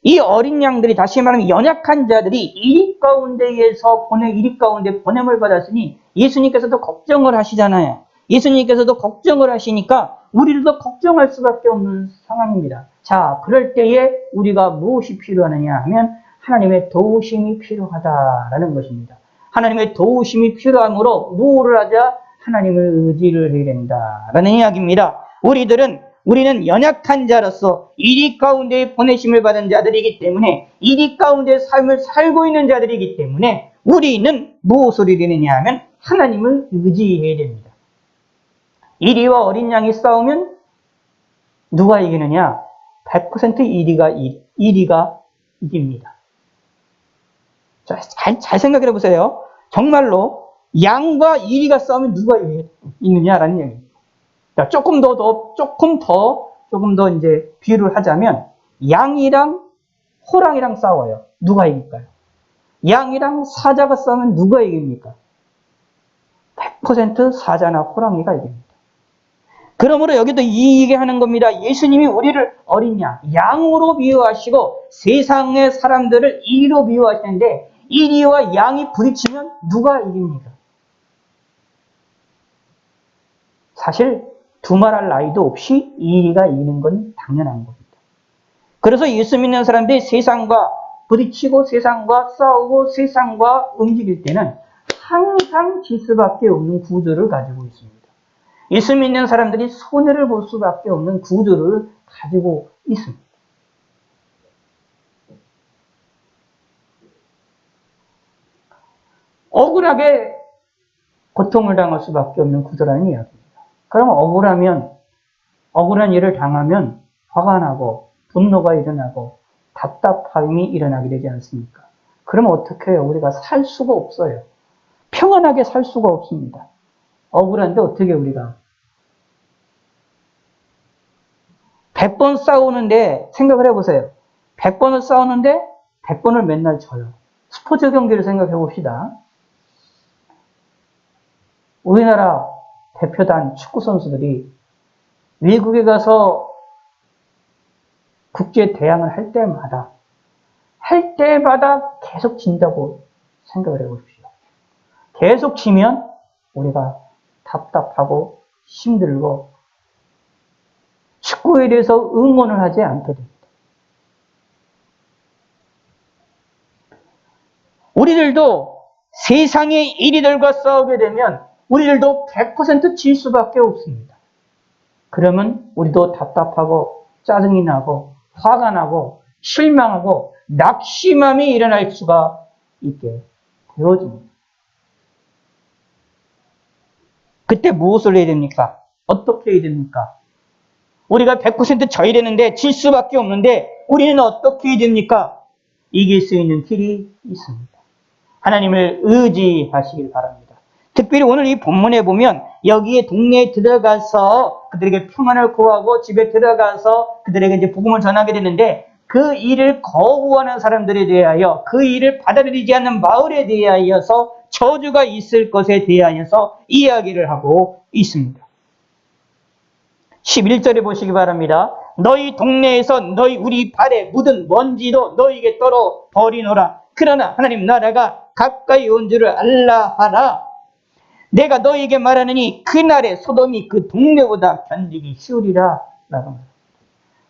이 어린 양들이, 다시 말하면 연약한 자들이 이리 가운데 보냄을 받았으니 예수님께서도 걱정을 하시잖아요. 예수님께서도 걱정을 하시니까 우리도 걱정할 수밖에 없는 상황입니다. 자, 그럴 때에 우리가 무엇이 필요하느냐 하면 하나님의 도우심이 필요하다라는 것입니다. 하나님의 도우심이 필요하므로 무엇을 하자? 하나님을 의지를 해야 된다라는 이야기입니다. 우리는 연약한 자로서 이리 가운데 보내심을 받은 자들이기 때문에, 이리 가운데 삶을 살고 있는 자들이기 때문에 우리는 무엇을 이루느냐 하면 하나님을 의지해야 됩니다. 이리와 어린 양이 싸우면 누가 이기느냐? 100% 이리가 이깁니다. 자, 잘 생각해 보세요. 정말로 양과 이리가 싸우면 누가 이기느냐라는 얘기입니다. 자, 조금 더 이제 비유를 하자면 양이랑 호랑이랑 싸워요. 누가 이길까요? 양이랑 사자가 싸우면 누가 이깁니까? 100% 사자나 호랑이가 이깁니다. 그러므로 여기도 이 얘기하는 겁니다. 예수님이 우리를 어린 양으로 비유하시고 세상의 사람들을 이리로 비유하시는데, 이리와 양이 부딪히면 누가 이깁니까? 사실 두말할 나위도 없이 이리가 이기는 건 당연한 겁니다. 그래서 예수 믿는 사람들이 세상과 부딪히고 세상과 싸우고 세상과 움직일 때는 항상 질 수밖에 없는 구조를 가지고 있습니다. 예수 믿는 사람들이 손해를 볼 수밖에 없는 구조를 가지고 있습니다. 억울하게 고통을 당할 수밖에 없는 구조라는 이야기입니다. 그럼 억울한 일을 당하면 화가 나고 분노가 일어나고 답답함이 일어나게 되지 않습니까? 그러면 어떻게 해요? 우리가 살 수가 없어요. 평안하게 살 수가 없습니다. 억울한데 어떻게 우리가 100번 싸우는데 생각을 해보세요. 100번을 싸우는데 100번을 맨날 져요. 스포츠 경기를 생각해 봅시다. 우리나라 대표단 축구 선수들이 외국에 가서 국제 대항을 할 때마다 계속 진다고 생각을 해보십시오. 계속 지면 우리가 답답하고 힘들고 축구에 대해서 응원을 하지 않게 됩니다. 우리들도 세상의 이리들과 싸우게 되면 우리들도 100% 질 수밖에 없습니다. 그러면 우리도 답답하고 짜증이 나고 화가 나고 실망하고 낙심함이 일어날 수가 있게 되어집니다. 그때 무엇을 해야 됩니까? 어떻게 해야 됩니까? 우리가 100% 져야 되는데 질 수밖에 없는데 우리는 어떻게 해야 됩니까? 이길 수 있는 길이 있습니다. 하나님을 의지하시길 바랍니다. 특별히 오늘 이 본문에 보면 여기에 동네에 들어가서 그들에게 평안을 구하고 집에 들어가서 그들에게 이제 복음을 전하게 되는데, 그 일을 거부하는 사람들에 대하여, 그 일을 받아들이지 않는 마을에 대하여서 저주가 있을 것에 대하여서 이야기를 하고 있습니다. 11절에 보시기 바랍니다. 너희 동네에서 우리 발에 묻은 먼지도 너희에게 떨어 버리노라. 그러나 하나님 나라가 가까이 온 줄을 알라 하라. 내가 너희에게 말하느니 그날에 소돔이 그 동네보다 견디기 쉬우리라 라고 말합니다.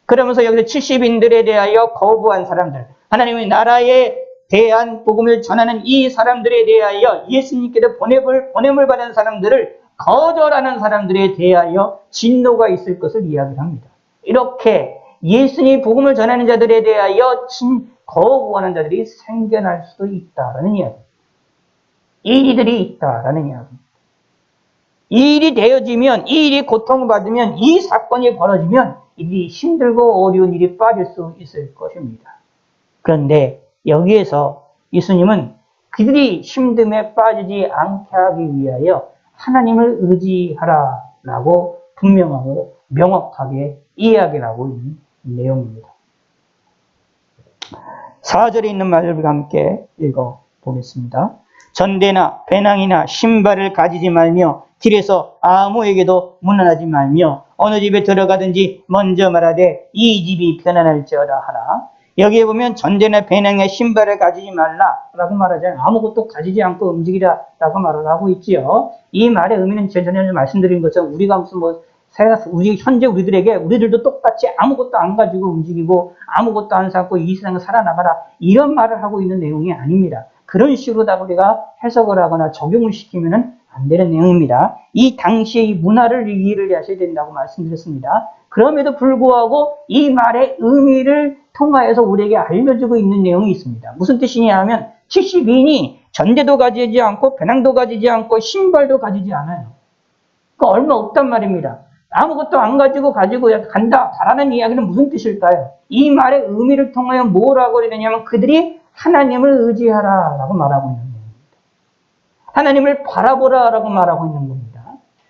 그러면서 여기서 70인들에 대하여 거부한 사람들, 하나님의 나라에 대한 복음을 전하는 이 사람들에 대하여 예수님께서 보냄을 받은 사람들을 거절하는 사람들에 대하여 진노가 있을 것을 이야기를 합니다. 이렇게 예수님이 복음을 전하는 자들에 대하여 거부하는 자들이 생겨날 수도 있다라는 이야기입니다. 이리들이 있다라는 이야기입니다. 이 일이 되어지면, 이 일이 고통받으면, 이 사건이 벌어지면 일이 힘들고 어려운 일이 빠질 수 있을 것입니다. 그런데 여기에서 예수님은 그들이 힘듦에 빠지지 않게 하기 위하여 하나님을 의지하라라고 분명하고 명확하게 이야기를 하고 있는 내용입니다. 4절에 있는 말을 함께 읽어보겠습니다. 전대나 배낭이나 신발을 가지지 말며 길에서 아무에게도 문안하지 말며 어느 집에 들어가든지 먼저 말하되 이 집이 편안할지어다 하라. 여기에 보면 전대나 배낭에 신발을 가지지 말라라고 말하잖아요. 아무것도 가지지 않고 움직이라라고 말을 하고 있지요. 이 말의 의미는 전에 말씀드린 것처럼 우리가 무슨 우리 현재 우리들도 똑같이 아무것도 안 가지고 움직이고 아무것도 안 쌓고 이 세상을 살아나가라 이런 말을 하고 있는 내용이 아닙니다. 그런 식으로 다 우리가 해석을 하거나 적용을 시키면은 안 되는 내용입니다. 이 당시의 이 문화를 이해를 하셔야 된다고 말씀드렸습니다. 그럼에도 불구하고 이 말의 의미를 통하여서 우리에게 알려주고 있는 내용이 있습니다. 무슨 뜻이냐 하면 70인이 전대도 가지지 않고 배낭도 가지지 않고 신발도 가지지 않아요. 그 얼마 없단 말입니다. 아무것도 안 가지고 간다. 가라는 이야기는 무슨 뜻일까요? 이 말의 의미를 통하여 뭐라고 그러냐면 그들이 하나님을 의지하라 라고 말하고 있는 겁니다. 하나님을 바라보라 라고 말하고 있는 겁니다.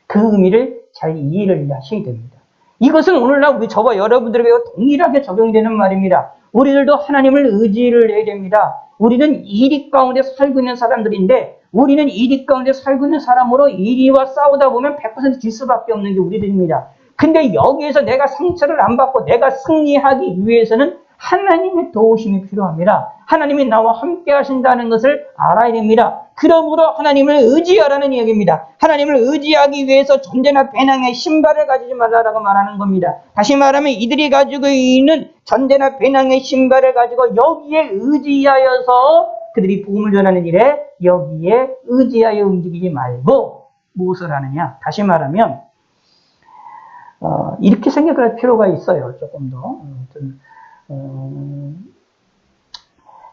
그 의미를 잘 이해를 하셔야 됩니다. 이것은 오늘날 저와 여러분들에게 동일하게 적용이 되는 말입니다. 우리들도 하나님을 의지를 해야 됩니다. 우리는 이리 가운데 살고 있는 사람들인데 우리는 이리 가운데 살고 있는 사람으로 이리와 싸우다 보면 100% 질 수밖에 없는 게 우리들입니다. 근데 여기에서 내가 상처를 안 받고 내가 승리하기 위해서는 하나님의 도우심이 필요합니다. 하나님이 나와 함께 하신다는 것을 알아야 됩니다. 그러므로 하나님을 의지하라는 이야기입니다. 하나님을 의지하기 위해서 전대나 배낭에 신발을 가지지 말라라고 말하는 겁니다. 다시 말하면 이들이 가지고 있는 전대나 배낭의 신발을 가지고 여기에 의지하여서 그들이 복음을 전하는 일에 여기에 의지하여 움직이지 말고 무엇을 하느냐? 다시 말하면 이렇게 생각할 필요가 있어요. 조금 더.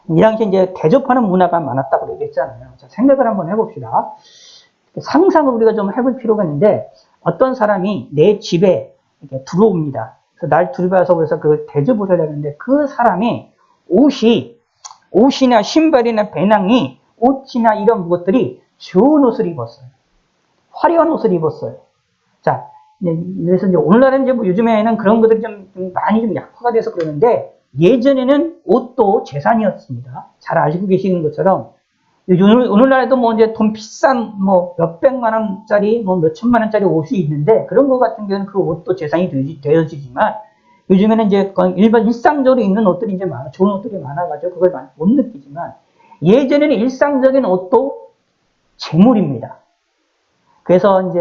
이 당시에 이제 대접하는 문화가 많았다고 얘기했잖아요. 자, 생각을 한번 해봅시다. 상상을 우리가 좀 해볼 필요가 있는데, 어떤 사람이 내 집에 이렇게 들어옵니다. 그래서 날 들여와서 그래서 그 대접을 하려는데, 그 사람이 옷이나 신발이나 배낭이, 옷이나 이런 것들이 좋은 옷을 입었어요. 화려한 옷을 입었어요. 자, 그래서 이제 오늘날은 이제 뭐 요즘에는 그런 것들이 좀 많이 좀 약화가 돼서 그러는데 예전에는 옷도 재산이었습니다. 잘 알고 계시는 것처럼 오늘날에도 뭐 이제 돈 비싼 뭐 몇백만 원짜리 뭐 몇천만 원짜리 옷이 있는데 그런 것 같은 경우는 그 옷도 재산이 되어지지만 요즘에는 이제 일반 일상적으로 입는 옷들이 이제 좋은 옷들이 많아가지고 그걸 못 느끼지만 예전에는 일상적인 옷도 재물입니다. 그래서 이제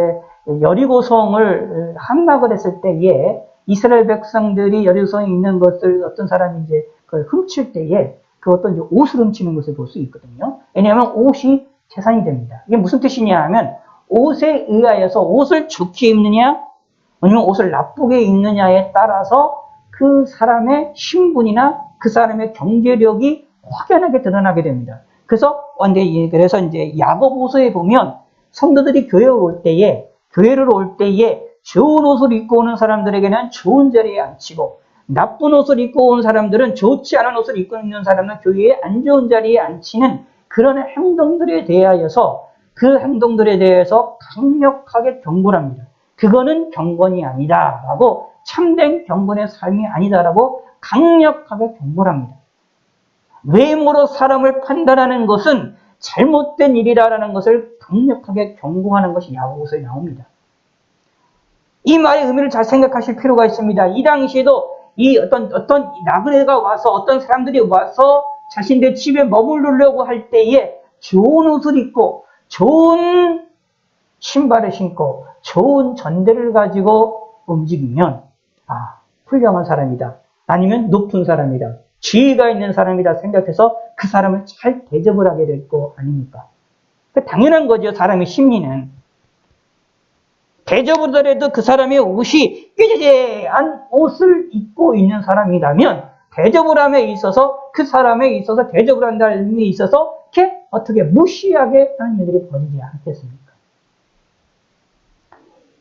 여리고성을 함락을 했을 때에 이스라엘 백성들이 여리고성에 있는 것을 어떤 사람이 이제 그걸 훔칠 때에 그것도 이제 옷을 훔치는 것을 볼 수 있거든요. 왜냐하면 옷이 재산이 됩니다. 이게 무슨 뜻이냐 하면 옷에 의하여서 옷을 좋게 입느냐 아니면 옷을 나쁘게 입느냐에 따라서 그 사람의 신분이나 그 사람의 경제력이 확연하게 드러나게 됩니다. 그래서 이제 야고보서에 보면 성도들이 교회를 올 때에 좋은 옷을 입고 오는 사람들에게는 좋은 자리에 앉히고 나쁜 옷을 입고 온 사람들은 좋지 않은 옷을 입고 있는 사람은 교회에 안 좋은 자리에 앉히는 그런 행동들에 대하여서 그 행동들에 대해서 강력하게 경고를 합니다. 그거는 경건이 아니다라고 참된 경건의 삶이 아니다라고 강력하게 경고를 합니다. 외모로 사람을 판단하는 것은 잘못된 일이라는 것을 강력하게 경고하는 것이 야고보서에 나옵니다. 이 말의 의미를 잘 생각하실 필요가 있습니다. 이 당시에도 이 어떤 나그네가 와서 어떤 사람들이 와서 자신들 집에 머무르려고 할 때에 좋은 옷을 입고 좋은 신발을 신고 좋은 전대를 가지고 움직이면 훌륭한 사람이다. 아니면 높은 사람이다. 지위가 있는 사람이다 생각해서 그 사람을 잘 대접을 하게 될 거 아닙니까? 당연한 거죠. 사람의 심리는. 대접을 하더라도 그 사람의 옷이 꾀재재한 옷을 입고 있는 사람이라면 대접을 함에 있어서 그 사람에 있어서 대접을 한다는 데 있어서 이렇게 어떻게 무시하게 하는 일들이 벌어지지 않겠습니까?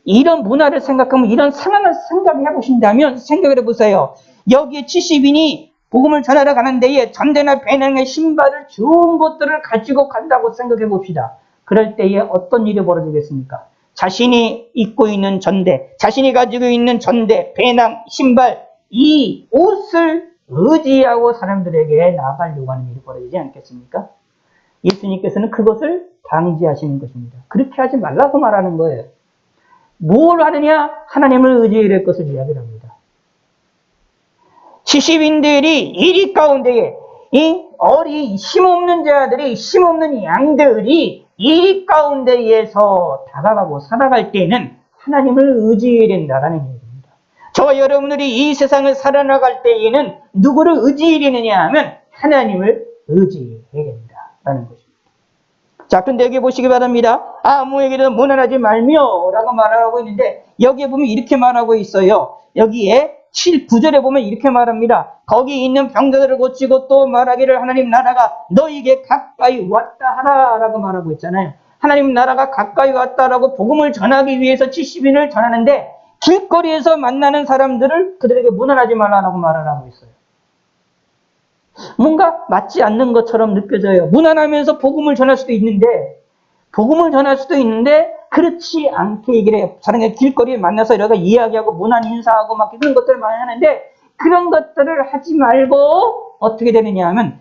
이런 문화를 생각하면 이런 상황을 생각해 보신다면 생각을 해보세요. 여기에 70인이 복음을 전하러 가는 데에 전대나 배낭의 신발을 좋은 것들을 가지고 간다고 생각해 봅시다. 그럴 때에 어떤 일이 벌어지겠습니까? 자신이 입고 있는 전대, 자신이 가지고 있는 전대, 배낭, 신발, 이 옷을 의지하고 사람들에게 나아가려고 하는 일이 벌어지지 않겠습니까? 예수님께서는 그것을 방지하시는 것입니다. 그렇게 하지 말라고 말하는 거예요. 뭘 하느냐? 하나님을 의지해야 될 것을 이야기를 합니다. 70인들이 이리 가운데에 힘없는 자들이, 힘없는 양들이 이 가운데에서 다가가고 살아갈 때에는 하나님을 의지해야 된다라는 얘기입니다. 저와 여러분들이 이 세상을 살아나갈 때에는 누구를 의지해야 되느냐 하면 하나님을 의지해야 된다라는 것입니다. 자, 그런데 여기 보시기 바랍니다. 아무에게도 모난하지 말며 라고 말하고 있는데 여기에 보면 이렇게 말하고 있어요. 여기에 9절에 보면 이렇게 말합니다. 거기 있는 병자들을 고치고 또 말하기를 하나님 나라가 너에게 가까이 왔다 하라 라고 말하고 있잖아요. 하나님 나라가 가까이 왔다라고 복음을 전하기 위해서 70인을 전하는데 길거리에서 만나는 사람들을 그들에게 무난하지 말라라고 말을 하고 있어요. 뭔가 맞지 않는 것처럼 느껴져요. 무난하면서 복음을 전할 수도 있는데 그렇지 않게 얘기를 해요. 사람이 길거리에 만나서 이렇게 이야기하고 무난 인사하고 막 그런 것들을 많이 하는데 그런 것들을 하지 말고 어떻게 되느냐 하면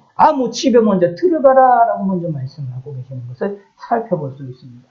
집에 먼저 들어가라 라고 먼저 말씀하고 계시는 것을 살펴볼 수 있습니다.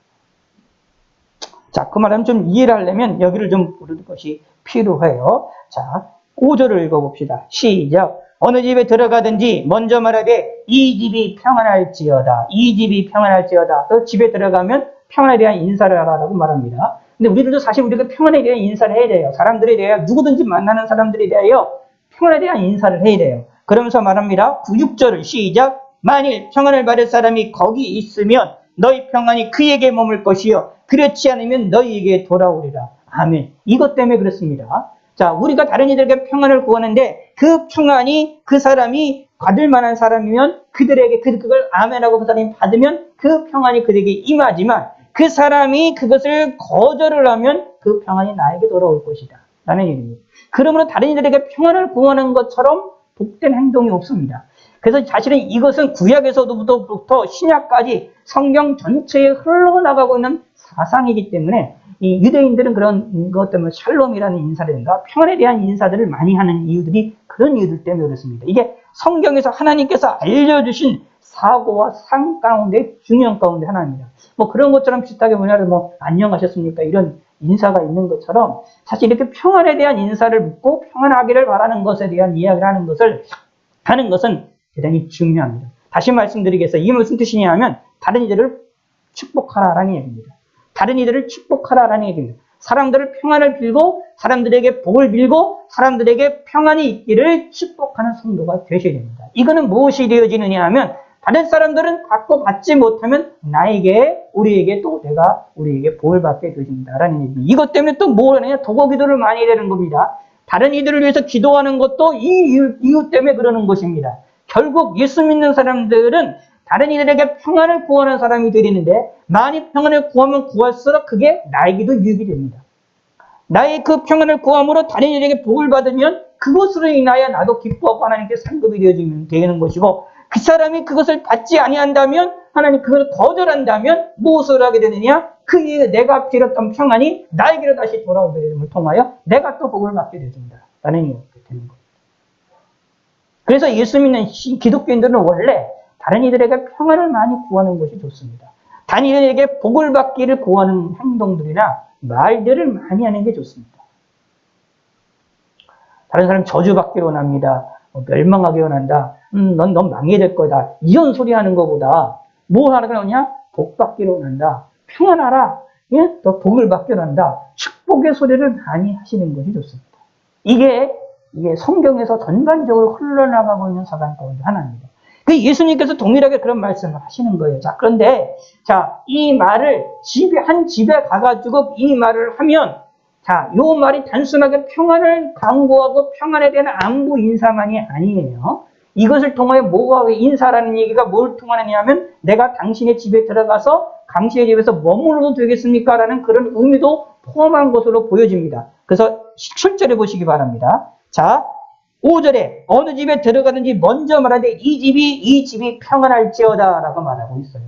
자, 그 말은 좀 이해를 하려면 여기를 좀 보는 것이 필요해요. 자, 5절을 읽어봅시다. 시작. 어느 집에 들어가든지 먼저 말하되 이 집이 평안할지어다. 이 집이 평안할지어다. 또 집에 들어가면 평안에 대한 인사를 하라고 말합니다. 근데 우리들도 사실 우리가 평안에 대한 인사를 해야 돼요. 사람들에 대해 누구든지 만나는 사람들에 대하여 평안에 대한 인사를 해야 돼요. 그러면서 말합니다. 6절을 시작. 만일 평안을 받을 사람이 거기 있으면 너희 평안이 그에게 머물 것이요 그렇지 않으면 너희에게 돌아오리라. 아멘. 이것 때문에 그렇습니다. 자, 우리가 다른 이들에게 평안을 구하는데 그 평안이 그 사람이 받을 만한 사람이면 그들에게 그걸 아멘하고 그 사람이 받으면 그 평안이 그들에게 임하지만 그 사람이 그것을 거절을 하면 그 평안이 나에게 돌아올 것이다 라는 얘기입니다. 그러므로 다른 이들에게 평안을 구하는 것처럼 복된 행동이 없습니다. 그래서 사실은 이것은 구약에서부터 신약까지 성경 전체에 흘러나가고 있는 사상이기 때문에 이 유대인들은 그런 것 때문에 샬롬이라는 인사라든가 평안에 대한 인사들을 많이 하는 이유들이 그런 이유들 때문에 그렇습니다. 이게 성경에서 하나님께서 알려주신 사고와 상 가운데 중요한 가운데 하나입니다. 뭐 그런 것처럼 비슷하게 뭐냐면 안녕하셨습니까 이런 인사가 있는 것처럼 사실 이렇게 평안에 대한 인사를 묻고 평안하기를 바라는 것에 대한 이야기를 하는 것은 대단히 중요합니다. 다시 말씀드리겠어요. 이 무슨 뜻이냐 하면 다른 이들을 축복하라라는 얘기입니다. 다른 이들을 축복하라라는 얘기입니다. 사람들을 평안을 빌고 사람들에게 복을 빌고 사람들에게 평안이 있기를 축복하는 성도가 되셔야 됩니다. 이거는 무엇이 되어지느냐 하면 다른 사람들은 받지 못하면 우리에게 복을 받게 되어진다라는 얘기입니다. 이것 때문에 또 뭘 하느냐? 도고 기도를 많이 해야 되는 겁니다. 다른 이들을 위해서 기도하는 것도 이 이유 때문에 그러는 것입니다. 결국 예수 믿는 사람들은 다른 이들에게 평안을 구하는 사람이 되리는데 많이 평안을 구하면 구할수록 그게 나에게도 유익이 됩니다. 나의 그 평안을 구함으로 다른 이들에게 복을 받으면 그것으로 인하여 나도 기뻐하고 하나님께 상급이 되는 것이고 그 사람이 그것을 받지 아니한다면 하나님 그걸 거절한다면 무엇을 하게 되느냐? 내가 빌었던 평안이 나에게로 다시 돌아오게 됨을 통하여 내가 또 복을 받게 되준다. 라는 얘기가 되는 겁니다. 그래서 예수 믿는 기독교인들은 원래 다른 이들에게 평안을 많이 구하는 것이 좋습니다. 다른 이들에게 복을 받기를 구하는 행동들이나 말들을 많이 하는 게 좋습니다. 다른 사람 저주받기로 원합니다. 멸망하기 원한다. 넌 망해야 될 거다. 이런 소리 하는 것보다 뭐 하는 거냐? 복 받기로 원한다. 평안하라. 예? 너 복을 받기로 한다. 축복의 소리를 많이 하시는 것이 좋습니다. 이게 성경에서 전반적으로 흘러나가고 있는 사상 가운데 하나입니다. 그 예수님께서 동일하게 그런 말씀을 하시는 거예요. 자, 그런데, 이 말을 한 집에 가가지고 이 말을 하면, 요 말이 단순하게 평안을 강구하고 평안에 대한 안부 인사만이 아니에요. 이것을 통하여 인사라는 얘기가 뭘 통하느냐 하면, 내가 당신의 집에 들어가서 당신의 집에서 머물러도 되겠습니까? 라는 그런 의미도 포함한 것으로 보여집니다. 그래서 7절에 보시기 바랍니다. 자, 5절에 어느 집에 들어가든지 먼저 말하되 이 집이 평안할지어다 라고 말하고 있어요.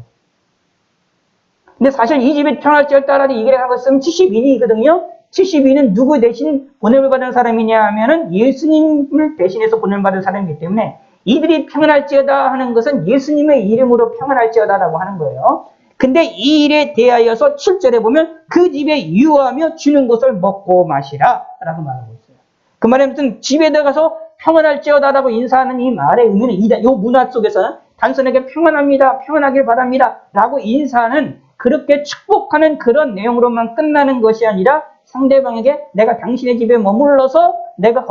근데 사실 이 집이 평안할지어다 라는 얘기를 하고 있으면 70인이거든요. 70인은 누구 대신 보냄을 받은 사람이냐 하면은 예수님을 대신해서 보냄을 받은 사람이기 때문에 이들이 평안할지어다 하는 것은 예수님의 이름으로 평안할지어다 라고 하는 거예요. 근데 이 일에 대하여서 7절에 보면 그 집에 유하며 주는 것을 먹고 마시라 라고 말하고 있어요. 그 말에 무슨 집에 들어가서 평안할지어다라고 인사하는 이 말의 의미는 이 문화 속에서는 단순하게 평안합니다. 평안하길 바랍니다. 라고 인사하는 그렇게 축복하는 그런 내용으로만 끝나는 것이 아니라 상대방에게 내가 당신의 집에 머물러서 내가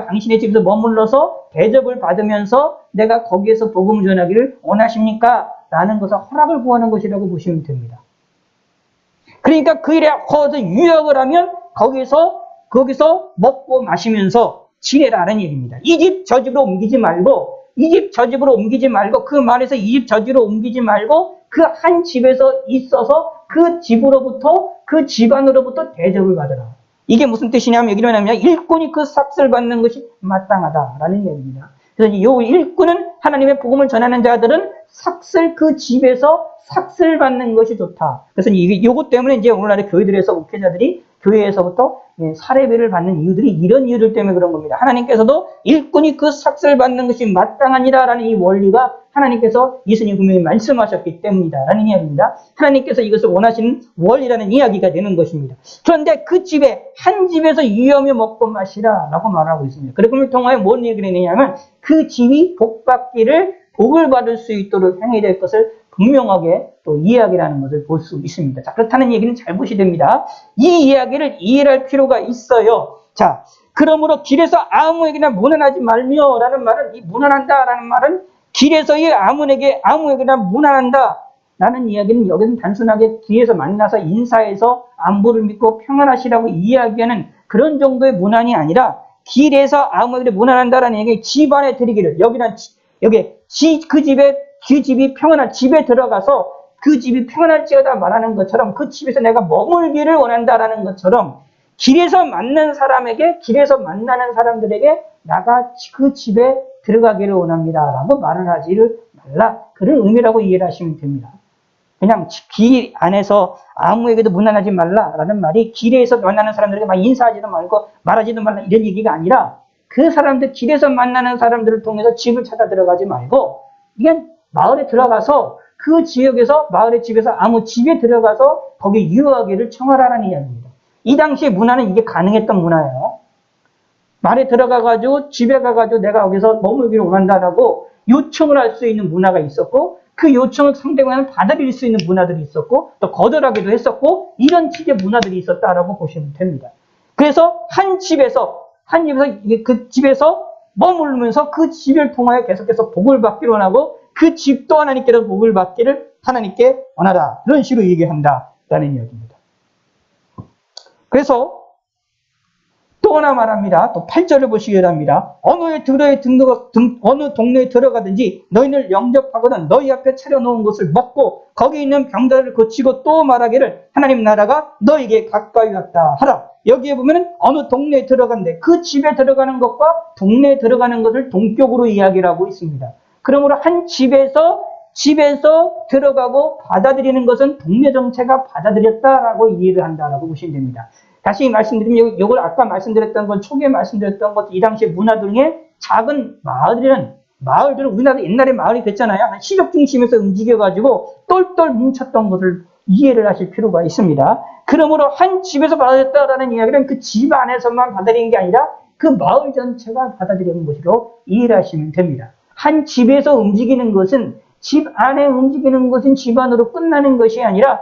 당신의 집에서 머물러서 대접을 받으면서 내가 거기에서 복음을 전하기를 원하십니까? 라는 것을 허락을 구하는 것이라고 보시면 됩니다. 그러니까 그 일에 허서 유역을 하면 거기서 먹고 마시면서 지내라는 얘기입니다. 이 집 저 집으로 옮기지 말고 그 말에서 이 집 저 집으로 옮기지 말고 그 한 집에서 있어서 그 집으로부터 그 집안으로부터 대접을 받으라. 이게 무슨 뜻이냐면 여기로 하면 일꾼이 그 삭슬 받는 것이 마땅하다라는 얘기입니다. 그래서 이 일꾼은 하나님의 복음을 전하는 자들은 그 집에서 삭슬 받는 것이 좋다. 그래서 요것 때문에 이제 오늘날의 교회들에서 목회자들이 교회에서부터 사례비를 받는 이유들이 이런 이유들 때문에 그런 겁니다. 하나님께서도 일꾼이 그 삭슬 받는 것이 마땅하니라라는 이 원리가 하나님께서 예수님 분명히 말씀하셨기 때문이다 라는 이야기입니다. 하나님께서 이것을 원하시는 원리라는 이야기가 되는 것입니다. 그런데 그 집에 한 집에서 유하며 먹고 마시라 라고 말하고 있습니다. 그걸 통하여 뭔 얘기를 했냐면 그 집이 복을 받을 수 있도록 행해야 될 것을 분명하게 또 이야기라는 것을 볼 수 있습니다. 자, 그렇다는 얘기는 잘 보셔야 됩니다. 이 이야기를 이해할 필요가 있어요. 자, 그러므로 길에서 아무에게나 문안하지 말며 라는 말은, 이 문안한다 라는 말은 길에서의 아무에게나 문안한다 라는 이야기는 여기서는 단순하게 길에서 만나서 인사해서 안부를 믿고 평안하시라고 이야기하는 그런 정도의 문안이 아니라 길에서 아무에게나 문안한다라는 얘기, 집안에 드리기를, 그 집이 평안한 집에 들어가서 그 집이 평안할지어다 말하는 것처럼 그 집에서 내가 머물기를 원한다라는 것처럼 길에서 만나는 사람들에게 나가 그 집에 들어가기를 원합니다라고 말을 하지를 말라. 그런 의미라고 이해를 하시면 됩니다. 그냥 길 안에서 아무에게도 문안하지 말라라는 말이 길에서 만나는 사람들에게 막 인사하지도 말고 말하지도 말라 이런 얘기가 아니라 그 사람들, 길에서 만나는 사람들을 통해서 집을 찾아 들어가지 말고 그냥 마을에 들어가서 그 지역에서 마을의 집에서 아무 집에 들어가서 거기 유하기를 청하라는 이야기입니다. 이 당시에 문화는 이게 가능했던 문화예요. 말에 들어가가지고 집에 가가지고 내가 여기서 머물기를 원한다라고 요청을 할 수 있는 문화가 있었고 그 요청을 상대방은 받아들일 수 있는 문화들이 있었고 또 거절하기도 했었고 이런 식의 문화들이 있었다라고 보시면 됩니다. 그래서 한 집에서 그 집에서 머물면서 그 집을 통하여 계속해서 복을 받기를 원하고 그 집도 하나님께서 복을 받기를 하나님께 원하다. 그런 식으로 얘기한다라는 이야기입니다. 그래서 또 하나 말합니다. 또 8절을 보시기 바랍니다. 어느 동네에 들어가든지 너희를 영접하거든 너희 앞에 차려놓은 것을 먹고 거기 있는 병자를 고치고 또 말하기를 하나님 나라가 너희에게 가까이 왔다 하라. 여기에 보면은 어느 동네에 들어간데 그 집에 들어가는 것과 동네에 들어가는 것을 동격으로 이야기를 하고 있습니다. 그러므로 한 집에서 들어가고 받아들이는 것은 동네 전체가 받아들였다라고 이해를 한다라고 보시면 됩니다. 다시 말씀드리면 이걸 아까 말씀드렸던 건 초기에 말씀드렸던 것 이 당시의 문화들 중에 작은 마을들은 우리나라 옛날에 마을이 됐잖아요. 시력 중심에서 움직여가지고 똘똘 뭉쳤던 것을 이해를 하실 필요가 있습니다. 그러므로 한 집에서 받아들였다라는 이야기는 그 집 안에서만 받아들이는 게 아니라 그 마을 전체가 받아들이는 것으로 이해를 하시면 됩니다. 한 집에서 움직이는 것은 집 안에 움직이는 것은 집 안으로 끝나는 것이 아니라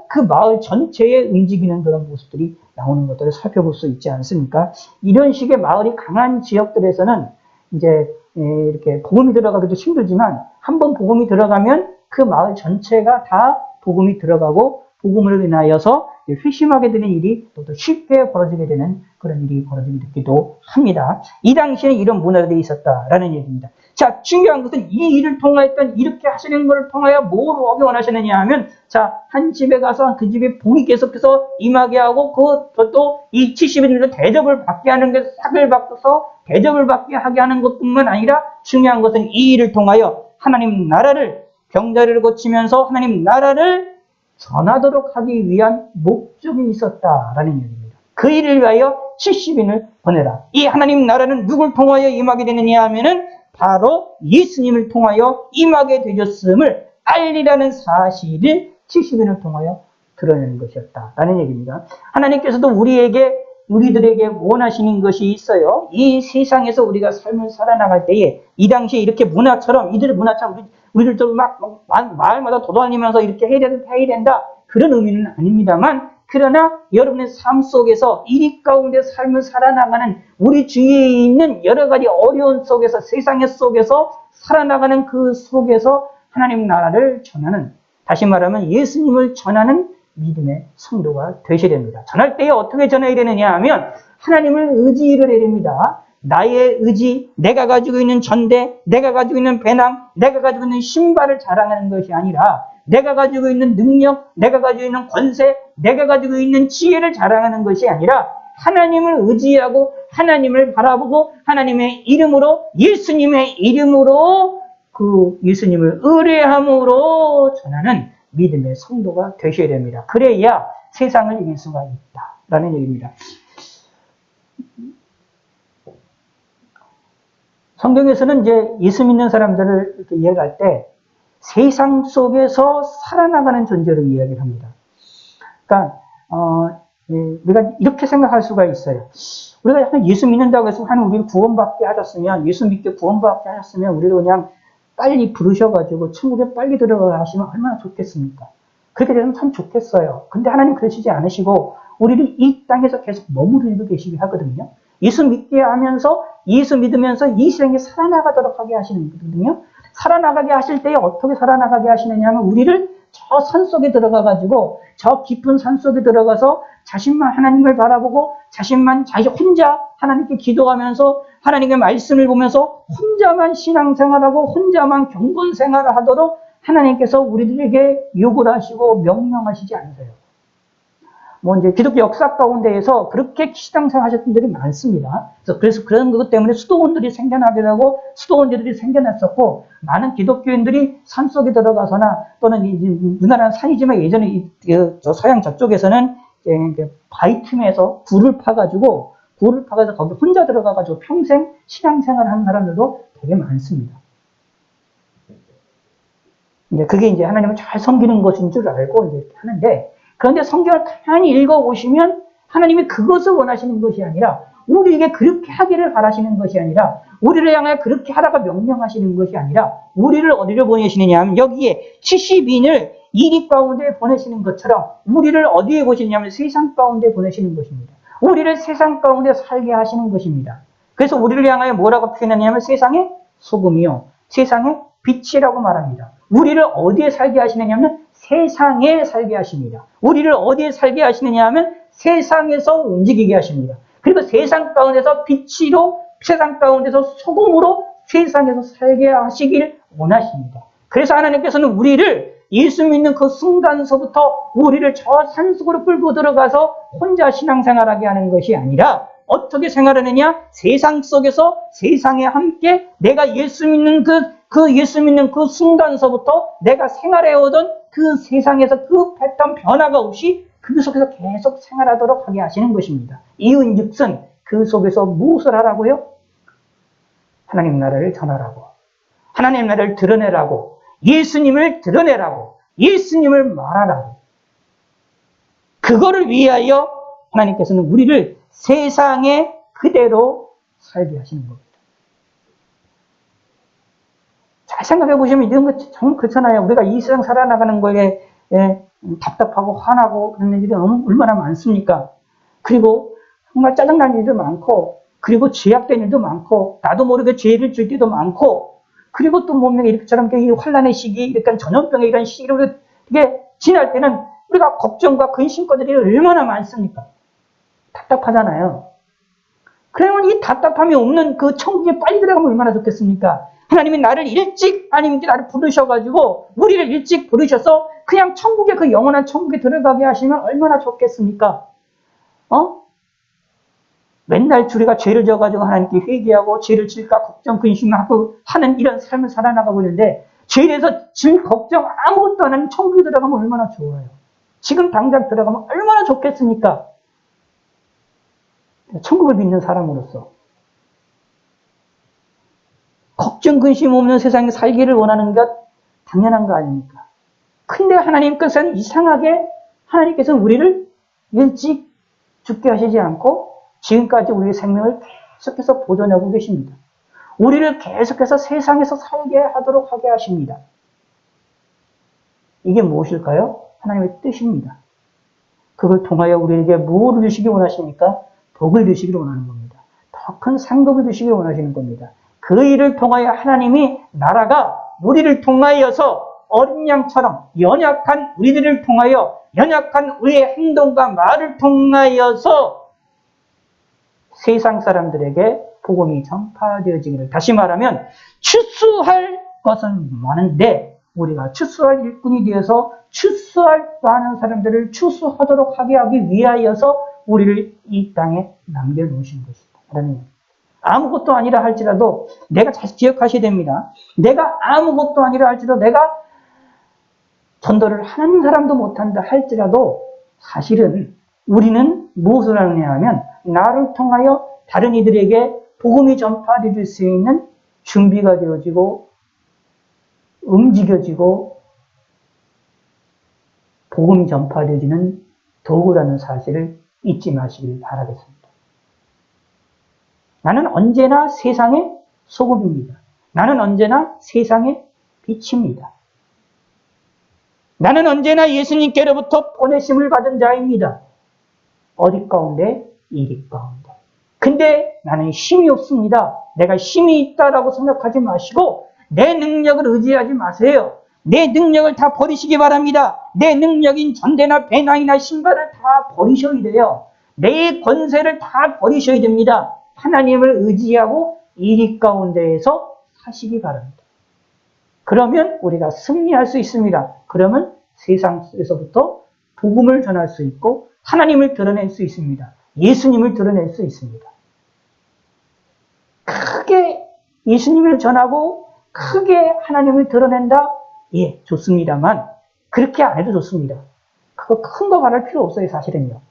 그 마을 전체에 움직이는 그런 모습들이 나오는 것들을 살펴볼 수 있지 않습니까? 이런 식의 마을이 강한 지역들에서는 이제 이렇게 복음이 들어가기도 힘들지만 한번 복음이 들어가면 그 마을 전체가 다 복음이 들어가고 복음을 인하여서 회심하게 되는 일이 또 쉽게 벌어지게 되는 그런 일이 벌어지게 되기도 합니다. 이 당시에는 이런 문화들이 있었다라는 얘기입니다. 자, 중요한 것은 이 일을 통하였던 이렇게 하시는 것을 통하여 뭘 원하시느냐 하면 자, 한 집에 가서 그 집에 복이 계속해서 임하게 하고 그것도 이 70일로 대접을 받게 하는 게 삭을 받고서 대접을 받게 하게 하는 것뿐만 아니라 중요한 것은 이 일을 통하여 하나님 나라를 병자리를 고치면서 하나님 나라를 전하도록 하기 위한 목적이 있었다라는 얘기입니다. 그 일을 위하여 70인을 보내라. 이 하나님 나라는 누굴 통하여 임하게 되느냐 하면은 바로 예수님을 통하여 임하게 되셨음을 알리라는 사실을 70인을 통하여 드러내는 것이었다라는 얘기입니다. 하나님께서도 우리들에게 원하시는 것이 있어요. 이 세상에서 우리가 삶을 살아나갈 때에 이 당시에 이렇게 이들의 문화처럼 우리들도 막 마을마다 돌아다니면서 이렇게 해야 된다 그런 의미는 아닙니다만 그러나 여러분의 삶 속에서 이리 가운데 삶을 살아나가는 우리 주위에 있는 여러 가지 어려운 속에서 세상의 속에서 살아나가는 그 속에서 하나님 나라를 전하는, 다시 말하면 예수님을 전하는 믿음의 성도가 되셔야 됩니다. 전할 때에 어떻게 전해야 되느냐 하면 하나님을 의지를 해야 됩니다. 나의 의지, 내가 가지고 있는 전대, 내가 가지고 있는 배낭, 내가 가지고 있는 신발을 자랑하는 것이 아니라 내가 가지고 있는 능력, 내가 가지고 있는 권세, 내가 가지고 있는 지혜를 자랑하는 것이 아니라 하나님을 의지하고 하나님을 바라보고 하나님의 이름으로, 예수님의 이름으로 그 예수님을 의뢰함으로 전하는 믿음의 성도가 되셔야 됩니다. 그래야 세상을 이길 수가 있다라는 얘기입니다. 성경에서는 이제 예수 믿는 사람들을 이렇게 이야기할 때 세상 속에서 살아나가는 존재로 이야기를 합니다. 그러니까 우리가 이렇게 생각할 수가 있어요. 우리가 예수 믿는다고 해서 우리를 구원받게 하셨으면, 예수 믿게 구원받게 하셨으면 우리를 그냥 빨리 부르셔가지고 천국에 빨리 들어가 하시면 얼마나 좋겠습니까? 그렇게 되면 참 좋겠어요. 근데 하나님 그러시지 않으시고 우리를 이 땅에서 계속 머무르고 계시게 하거든요. 예수 믿게 하면서, 예수 믿으면서 이 세상에 살아나가도록 하게 하시는 거거든요. 살아나가게 하실 때에 어떻게 살아나가게 하시느냐 하면 우리를 저 산 속에 들어가가지고 저 깊은 산 속에 들어가서 자신만 하나님을 바라보고 자신만 자기 혼자 하나님께 기도하면서 하나님의 말씀을 보면서 혼자만 신앙생활하고 혼자만 경건생활을 하도록 하나님께서 우리들에게 요구를 하시고 명령하시지 않으세요. 이제 기독교 역사 가운데에서 그렇게 신앙생활 하셨던 분들이 많습니다. 그래서 그런 것 때문에 수도원들이 생겨나게 되고 수도원들이 생겨났었고, 많은 기독교인들이 산 속에 들어가서나 또는 우리나라는 산이지만 예전에 저 서양 저쪽에서는 바위 틈에서 굴을 파가지고 거기 혼자 들어가가지고 평생 신앙생활을 하는 사람들도 되게 많습니다. 그게 이제 하나님을 잘 섬기는 것인 줄 알고 이제 하는데, 그런데 성경을 가만히 읽어보시면 하나님이 그것을 원하시는 것이 아니라, 우리에게 그렇게 하기를 바라시는 것이 아니라, 우리를 향해 그렇게 하라고 명령하시는 것이 아니라, 우리를 어디로 보내시느냐 하면 여기에 70인을 이리 가운데 보내시는 것처럼 우리를 어디에 보시느냐면 세상 가운데 보내시는 것입니다. 우리를 세상 가운데 살게 하시는 것입니다. 그래서 우리를 향하여 뭐라고 표현하냐면 세상의 소금이요, 세상의 빛이라고 말합니다. 우리를 어디에 살게 하시느냐면 세상에 살게 하십니다. 우리를 어디에 살게 하시느냐 하면 세상에서 움직이게 하십니다. 그리고 세상 가운데서 빛으로, 세상 가운데서 소금으로 세상에서 살게 하시길 원하십니다. 그래서 하나님께서는 우리를 예수 믿는 그 순간서부터 우리를 저 산속으로 끌고 들어가서 혼자 신앙생활하게 하는 것이 아니라 어떻게 생활하느냐? 세상 속에서 세상에 함께 내가 예수 믿는 예수 믿는 그 순간서부터 내가 생활해오던 그 세상에서 그 패턴 변화가 없이 그 속에서 계속 생활하도록 하게 하시는 것입니다. 이은즉슨 그 속에서 무엇을 하라고요? 하나님 나라를 전하라고, 하나님 나라를 드러내라고, 예수님을 드러내라고, 예수님을 말하라고. 그거를 위하여 하나님께서는 우리를 세상에 그대로 살게 하시는 겁니다. 잘 생각해 보시면 이런 거 정말 그렇잖아요. 우리가 이 세상 살아나가는 거에 답답하고 화나고 그런 일이 얼마나 많습니까? 그리고 정말 짜증나는 일도 많고, 그리고 죄악된 일도 많고, 나도 모르게 죄를 질 때도 많고, 그리고 또 몸에 이렇게처럼 이 환란의 시기, 이렇게 전염병의 이런 시기로 이게 지날 때는 우리가 걱정과 근심거들이 얼마나 많습니까? 답답하잖아요. 그러면 이 답답함이 없는 그 천국에 빨리 들어가면 얼마나 좋겠습니까? 하나님이 나를 부르셔가지고 우리를 일찍 부르셔서 그냥 천국에, 그 영원한 천국에 들어가게 하시면 얼마나 좋겠습니까? 맨날 우리가 죄를 져가지고 하나님께 회개하고 죄를 질까 걱정 근심하고 하는 이런 삶을 살아나가고 있는데, 죄에서 질 걱정 아무것도 안 하는 천국에 들어가면 얼마나 좋아요. 지금 당장 들어가면 얼마나 좋겠습니까? 천국을 믿는 사람으로서 걱정 근심 없는 세상에 살기를 원하는 것 당연한 거 아닙니까? 근데 하나님께서는 이상하게 하나님께서는 우리를 일찍 죽게 하시지 않고 지금까지 우리의 생명을 계속해서 보존하고 계십니다. 우리를 계속해서 세상에서 살게 하도록 하게 하십니다. 이게 무엇일까요? 하나님의 뜻입니다. 그걸 통하여 우리에게 무엇을 주시기 원하십니까? 복을 주시기를 원하는 겁니다. 더 큰 상급을 주시기 원하시는 겁니다. 그 일을 통하여 하나님이 나라가 우리를 통하여서 어린 양처럼 연약한 우리들을 통하여 연약한 우리의 행동과 말을 통하여서 세상 사람들에게 복음이 전파되어지기를, 다시 말하면 추수할 것은 많은데 우리가 추수할 일꾼이 되어서 추수할 많은 사람들을 추수하도록 하기 위하여서 우리를 이 땅에 남겨놓으신 것이다. 하나님, 아무것도 아니라 할지라도 내가 잘 기억하셔야 됩니다. 내가 아무것도 아니라 할지라도, 내가 전도를 하는 사람도 못한다 할지라도 사실은 우리는 무엇을 하느냐 하면 나를 통하여 다른 이들에게 복음이 전파될 수 있는 준비가 되어지고 움직여지고 복음이 전파되어지는 도구라는 사실을 잊지 마시길 바라겠습니다. 나는 언제나 세상의 소금입니다. 나는 언제나 세상의 빛입니다. 나는 언제나 예수님께로부터 보내심을 받은 자입니다. 어디 가운데? 이리 가운데. 근데 나는 힘이 없습니다. 내가 힘이 있다라고 생각하지 마시고 내 능력을 의지하지 마세요. 내 능력을 다 버리시기 바랍니다. 내 능력인 전대나 배낭이나 신발을 다 버리셔야 돼요. 내 권세를 다 버리셔야 됩니다. 하나님을 의지하고 이리 가운데에서 사시기 바랍니다. 그러면 우리가 승리할 수 있습니다. 그러면 세상에서부터 복음을 전할 수 있고 하나님을 드러낼 수 있습니다. 예수님을 드러낼 수 있습니다. 크게 예수님을 전하고 크게 하나님을 드러낸다? 예, 좋습니다만 그렇게 안 해도 좋습니다. 그거 큰 거 바랄 필요 없어요, 사실은요.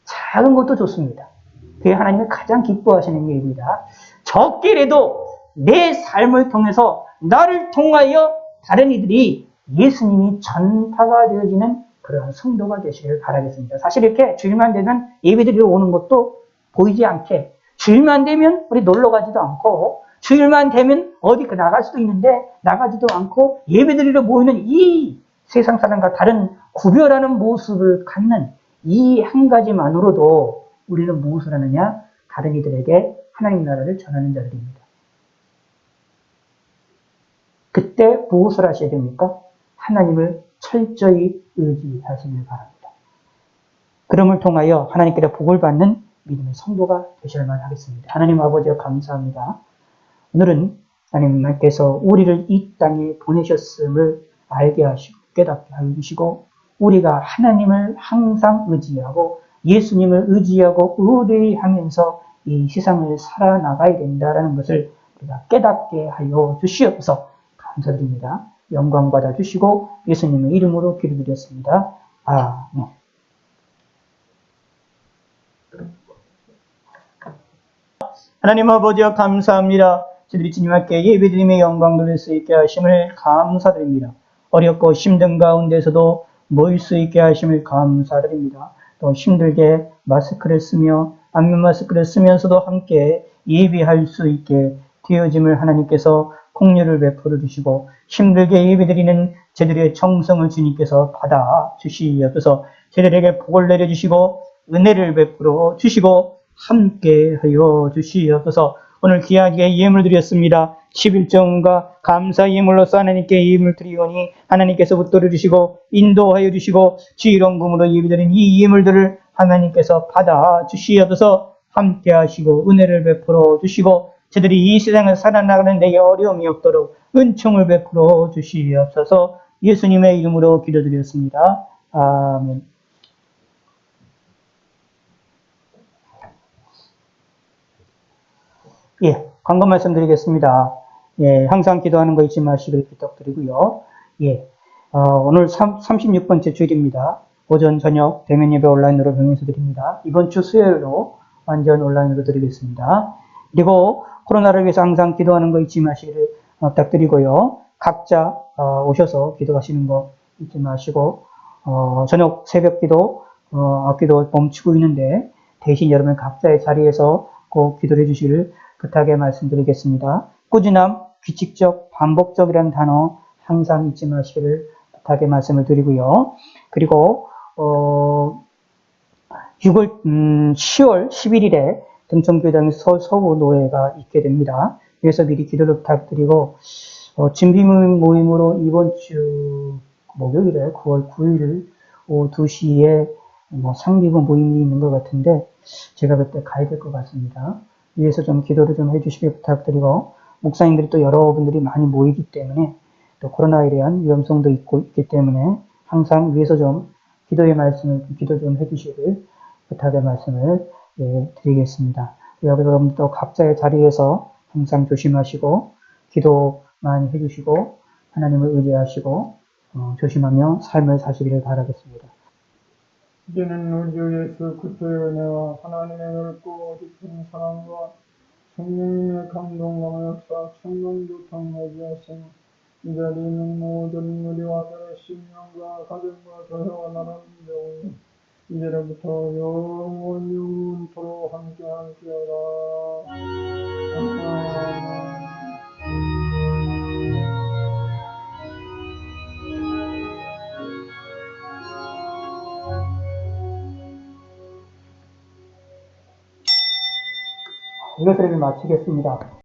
작은 것도 좋습니다. 그게 하나님이 가장 기뻐하시는 일입니다. 적게라도 내 삶을 통해서 나를 통하여 다른 이들이 예수님이 전파가 되어지는 그런 성도가 되시길 바라겠습니다. 사실 이렇게 주일만 되면 예배드리러 오는 것도 보이지 않게, 주일만 되면 우리 놀러 가지도 않고, 주일만 되면 어디 나갈 수도 있는데 나가지도 않고 예배드리러 모이는 이 세상 사람과 다른 구별하는 모습을 갖는 이 한 가지만으로도 우리는 무엇을 하느냐? 다른 이들에게 하나님 나라를 전하는 자들입니다. 그때 무엇을 하셔야 됩니까? 하나님을 철저히 의지하시길 바랍니다. 그럼을 통하여 하나님께로 복을 받는 믿음의 성도가 되실만 하겠습니다. 하나님 아버지여 감사합니다. 오늘은 하나님께서 우리를 이 땅에 보내셨음을 알게 하시고 깨닫게 하시고 우리가 하나님을 항상 의지하고 예수님을 의지하고 의뢰하면서 이 세상을 살아나가야 된다는 것을 우리가 깨닫게 하여 주시옵소서. 감사드립니다. 영광 받아주시고 예수님의 이름으로 기도드렸습니다. 아멘. 하나님 아버지여 감사합니다. 저희들이 주님 앞에 예배드림의 영광 돌릴 수 있게 하심을 감사드립니다. 어렵고 힘든 가운데서도 모일 수 있게 하심을 감사드립니다. 또 힘들게 마스크를 쓰며 안면 마스크를 쓰면서도 함께 예배할 수 있게 되어짐을 하나님께서 공유를 베풀어 주시고 힘들게 예배드리는 저들의 정성을 주님께서 받아 주시옵소서. 저들에게 복을 내려주시고 은혜를 베풀어 주시고 함께 하여 주시옵소서. 오늘 귀하게 예물 드렸습니다. 11정과 감사 예물로서 하나님께 예물 드리오니 하나님께서 붙들어 주시고 인도하여 주시고 주일원금으로 예배드린 이 예물들을 하나님께서 받아 주시옵소서. 함께 하시고 은혜를 베풀어 주시고 저들이 이 세상을 살아나가는 데에 어려움이 없도록 은총을 베풀어 주시옵소서. 예수님의 이름으로 기도드렸습니다. 아멘. 예, 광고 말씀드리겠습니다. 예, 항상 기도하는 거 잊지 마시길 부탁드리고요. 예, 오늘 36번째 주일입니다. 오전, 저녁 대면 예배 온라인으로 병행해서 드립니다. 이번 주 수요일로 완전 온라인으로 드리겠습니다. 그리고 코로나를 위해서 항상 기도하는 거 잊지 마시기를 부탁드리고요. 각자 오셔서 기도하시는 거 잊지 마시고 저녁 새벽 기도 기도 멈추고 있는데 대신 여러분 각자의 자리에서 꼭 기도해 주시기를 부탁에 말씀드리겠습니다. 꾸준함, 규칙적, 반복적이라는 단어 항상 잊지 마시기를 부탁의 말씀을 드리고요. 그리고 10월 11일에 등촌교당에서 서울 서구 노회가 있게 됩니다. 그래서 미리 기도를 부탁드리고, 진비 모임으로 이번 주 목요일에 9월 9일 오후 2시에 상비부 모임이 있는 것 같은데, 제가 그때 가야 될 것 같습니다. 위에서 좀 기도를 좀 해주시길 부탁드리고, 목사님들이 또 여러분들이 많이 모이기 때문에, 또 코로나에 대한 위험성도 있기 때문에, 항상 위에서 좀 기도의 말씀을 기도 좀 해주시길 부탁의 말씀을 드리겠습니다. 여러분도 각자의 자리에서 항상 조심하시고 기도 많이 해주시고 하나님을 의지하시고 조심하며 삶을 사시기를 바라겠습니다. 이제는 우리 주 예수 그리스도의 은혜와 하나님의 넓고 깊은 사랑과 성령님의 감동과 역사 천명교통 해주하신 이 자리에 있는 모든 우리와 그의 신령과 가정과 교회와 나라는 영원히 이제로부터 영원토록 함께할지어다. 아멘. 이것을 마치겠습니다.